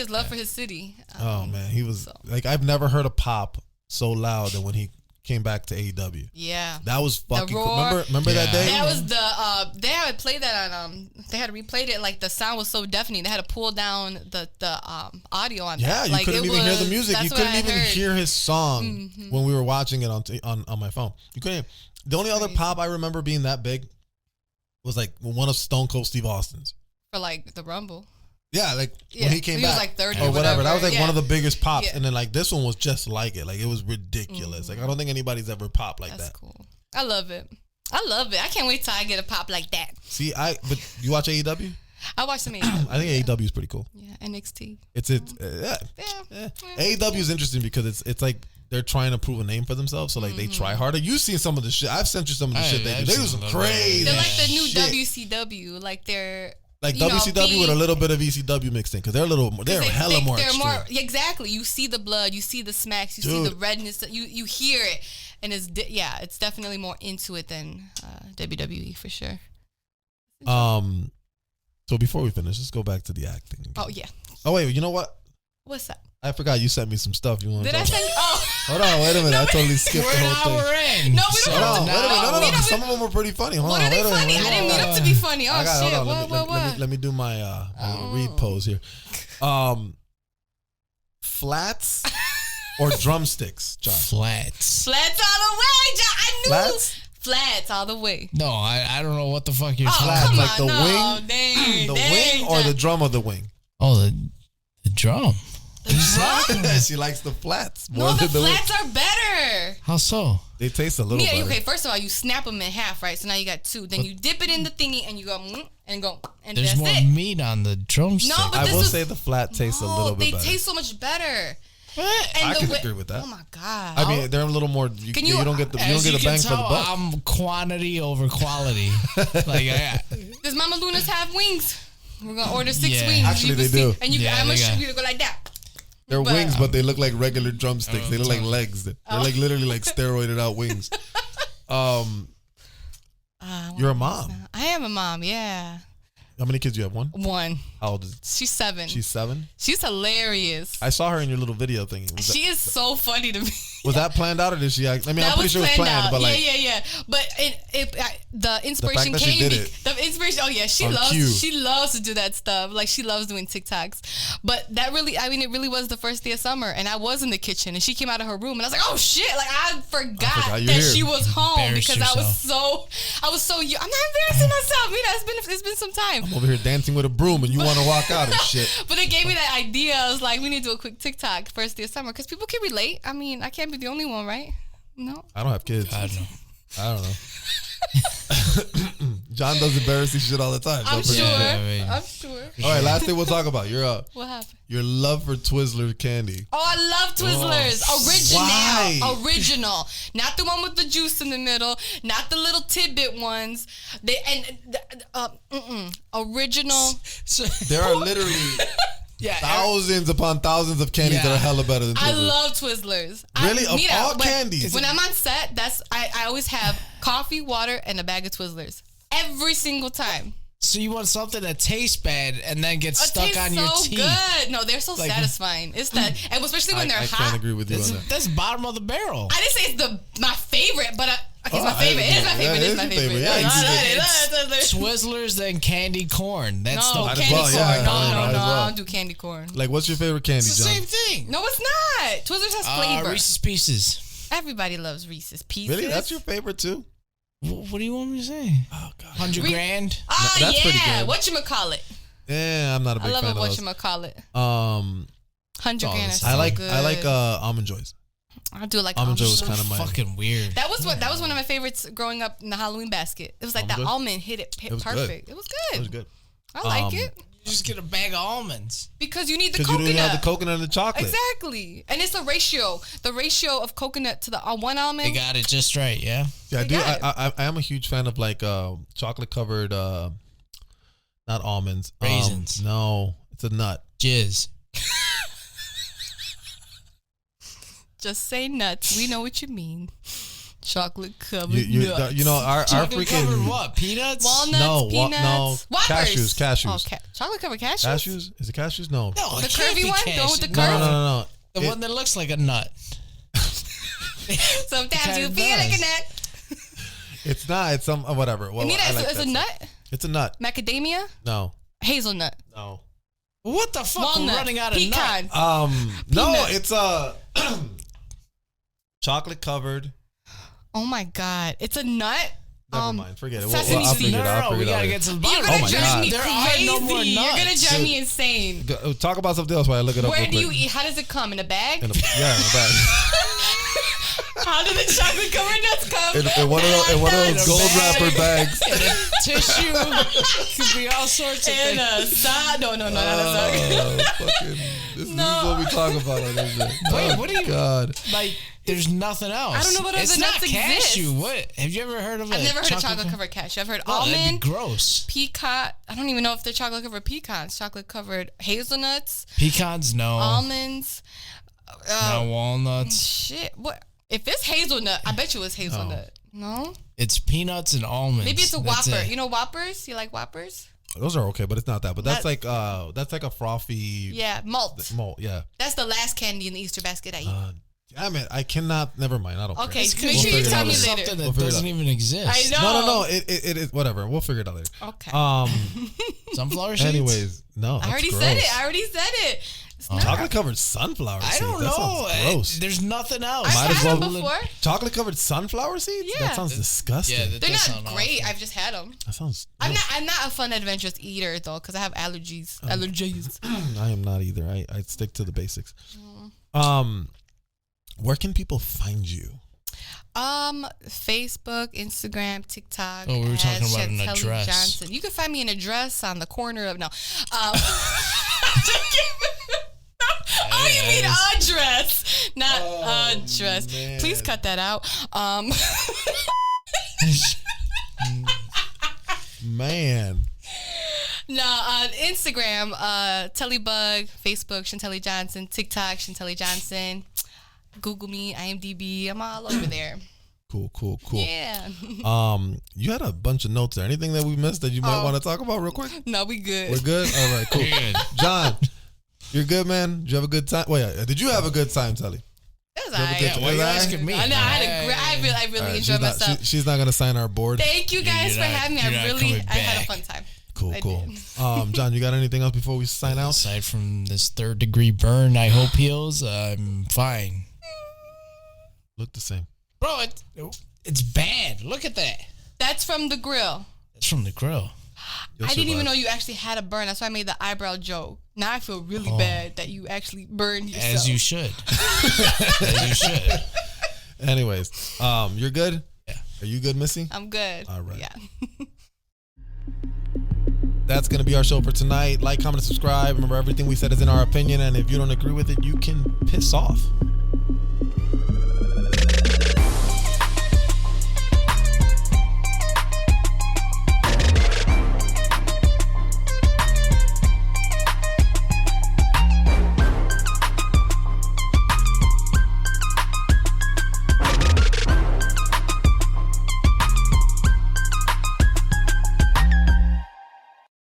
love for his city. Oh man, he was like I've never heard a pop so loud than when he came back to AEW. Yeah, that was fucking cool. Remember that day? That was they had to play that on they had replayed it. Like the sound was so deafening, they had to pull down the audio on that. Yeah, you couldn't even hear the music. You couldn't even hear his song when we were watching it on my phone. You couldn't. The only other pop I remember being that big was like one of Stone Cold Steve Austin's for like the Rumble. Yeah, like when he came back, was like 30 or whatever. That was like one of the biggest pops, and then like this one was just like it. Like it was ridiculous. Like I don't think anybody's ever popped like that. That's cool. I love it. I can't wait till I get a pop like that. See, but you watch AEW? I watch some AEW. I think AEW is pretty cool. Yeah, NXT. AEW is interesting because it's like they're trying to prove a name for themselves, so like they try harder. You've seen some of the shit. I've sent you some of the shit they do. They do some crazy. They're like the new shit. WCW. Like they're. Like WCW with a little bit of ECW mixed in because they're hella more extreme. Exactly. You see the blood, you see the smacks, you see the redness. You hear it, and it's definitely more into it than WWE for sure. So before we finish, let's go back to the acting. Again. Oh yeah. Oh wait, you know what? What's that? I forgot you sent me some stuff. You want? Did I send? Oh. Hold on, wait a minute. I totally skipped the whole thing. No, we don't have to. No. Some of them were pretty funny. Hold what on, are they funny? I didn't mean them to be funny. Oh shit! What? Let me do my little read pose here. Flats or drumsticks, John? Flats. Flats all the way, John. I knew. Flats all the way. No, I don't know what the fuck you're talking about. Come like the wing, wing or the drum of the wing. Oh, the drum. She likes the flats more No, the than flats are better. How so? They taste a little better. Okay, first of all, you snap them in half, right? So now you got two. Then you dip it in the thingy and you go and go and There's that's more it. meat on the drumstick. No, but I will say the flat tastes a little bit better. They taste so much better. I can agree with that. Oh my god! I mean, they're a little more. You don't get the bang for the buck. I'm quantity over quality. Does Mama Luna's have wings? We're gonna order 6 wings. Actually, they do. And I'm gonna show you to go like that. They're wings, but they look like regular drumsticks. They look like legs. They're like literally like steroided out wings. You're a mom. I am a mom. Yeah. How many kids do you have? One. How old is it? She's 7. She's 7? She's hilarious. I saw her in your little video thingy. She is so funny to me. Was that planned out or did she act? I mean, I'm pretty sure it was planned, but like. Yeah. But the inspiration came. The inspiration. Oh yeah, she loves to do that stuff. Like she loves doing TikToks. But that really, I mean, it really was the first day of summer, and I was in the kitchen, and she came out of her room, and I was like, oh shit! Like I forgot that she was home because I was so. I'm not embarrassing myself. You know, it's been some time. I'm over here dancing with a broom, and you want to walk out and shit. But it gave me that idea. I was like, we need to do a quick TikTok first day of summer because people can relate. I mean, I can't be the only one, right? No. I don't have kids. I don't know. John does embarrassing shit all the time. I'm sure. I'm sure. All right, last thing we'll talk about. What happened? Your love for Twizzler candy. Oh, I love Twizzlers. Why? Original. Not the one with the juice in the middle. Not the little tidbit ones. Original. There are literally thousands upon thousands of candies that are hella better than Twizzlers. I love Twizzlers. Really? Of all candies? When I'm on set, I always have coffee, water, and a bag of Twizzlers. Every single time. So you want something that tastes bad and then gets stuck on your teeth? Good. No, they're so satisfying. It's that, and especially when they're hot. I can't agree with you on that. That's bottom of the barrel. I didn't say it's my favorite, but it's my favorite. It is my favorite. It's Twizzlers then candy corn. That's candy corn. No, I don't do candy corn. Like, what's your favorite candy, It's the John? same thing. No, it's not. Twizzlers has flavor. Reese's Pieces. Everybody loves Reese's Pieces. Really? That's your favorite too? What do you want me to say? Oh, God. 100 grand? Oh, that's pretty good. Whatchamacallit? Yeah, I'm not a big fan of those. I love a whatchamacallit. 100 grand is so good. I like Almond Joys. I do like Almond Joy was kind of my fucking weird. That was one of my favorites growing up in the Halloween basket. It was like the almond hit perfect. It was good. It was good. I like it. You just get a bag of almonds. Because you need the coconut. Because you don't have the coconut and the chocolate. Exactly. And it's a ratio. The ratio of coconut to the one almond. They got it just right, yeah? Yeah, I do. I am a huge fan of like chocolate covered, not almonds. Raisins. No, it's a nut. Jizz. Just say nuts. We know what you mean. Chocolate covered nuts. You know, our chocolate freaking covered what? Peanuts? Walnuts, peanuts. No, cashews. Oh, chocolate covered cashews? Cashews? Is it cashews? No. No, the curvy one? The one with the curve? No. The one that looks like a nut. Sometimes you feel like a nut. It's not. It's some whatever. Well, it's a nut? It's a nut. Macadamia? No. Hazelnut? No. What the fuck? Walnut. We're running out of pecan. nuts. No, it's a chocolate covered. Oh my God. It's a nut? Never mind. Forget it. Sesame I'll figure it out. We gotta get to the bottom. You're gonna drive me There crazy. are no more nuts. You're gonna drive me insane. Talk about something else while I look it up. Where do you eat? How does it come? In a bag? In a bag. How do the chocolate covered nuts come? In one of those gold wrapper bags. In a tissue. Could be all sorts of things. In a sock. No, not a sock. This is what we talk about on this show. Wait, what do you... God. Like, there's nothing else. I don't know what other nuts exist. Cashew. What? Have you ever heard of I've never heard of chocolate covered cashew. I've heard almond. That'd be gross. Pecan. I don't even know if they're chocolate covered pecans. Chocolate covered hazelnuts. Pecans, no. Almonds. No walnuts. Shit. What? If it's hazelnut, I bet you it's hazelnut. No? It's peanuts and almonds. Maybe it's a Whopper. You know Whoppers? You like Whoppers? Those are okay, but it's not that. But that's like a frothy. Yeah, malt. Malt, yeah. That's the last candy in the Easter basket I eat. Damn it! I cannot. Never mind. I don't. Okay, care. make sure you tell me later. Something that We'll doesn't even exist. I know. No. It is whatever. We'll figure it out later. Okay. Sunflower seeds. Anyways, no. I already gross. said it. It's not. Chocolate covered sunflower seeds. I don't That know. sounds gross. There's nothing else. I've Might as had well- them before. Chocolate covered sunflower seeds? Yeah. That sounds disgusting. Yeah, that They're does not sound great. awful. I've just had them. That sounds. I'm not a fun adventurous eater though, because I have allergies. Allergies. I am not either. I stick to the basics. Where can people find you? Facebook, Instagram, TikTok. Oh, we were talking as about an Chantelly address. Johnson. You can find me an address on the corner of Oh, you mean address, not address. Man. Please cut that out. Man. No, on Instagram, Tellybug, Facebook, Chantelly Johnson, TikTok, Chantelly Johnson. Google me, IMDb. I'm all over there. Cool. Yeah. You had a bunch of notes there. Anything that we missed that you might want to talk about real quick? No, we good. We're good? All right, cool. Good. John, you're good, man? Did you have a good time? Wait, did you have a good time, Telly? It was You have a alright. good Yeah, why are you time? asking me? I know. I really All right, enjoyed myself. She's not going to sign our board. Thank you guys You're for not- having me. you're not coming I had a back. fun time. Cool. I John, you got anything else before we sign out? Aside from this 3rd-degree burn, I hope heals. I'm fine. Look the same. Bro, it's bad. Look at that. That's from the grill. It's from the grill. You'll I didn't even know survive. you actually had a burn. That's why I made the eyebrow joke. Now I feel really bad that you actually burned yourself. As you should. As you should. Anyways, you're good? Yeah. Are you good, Missy? I'm good. All right. Yeah. That's going to be our show for tonight. Like, comment, and subscribe. Remember, everything we said is in our opinion, and if you don't agree with it, you can piss off.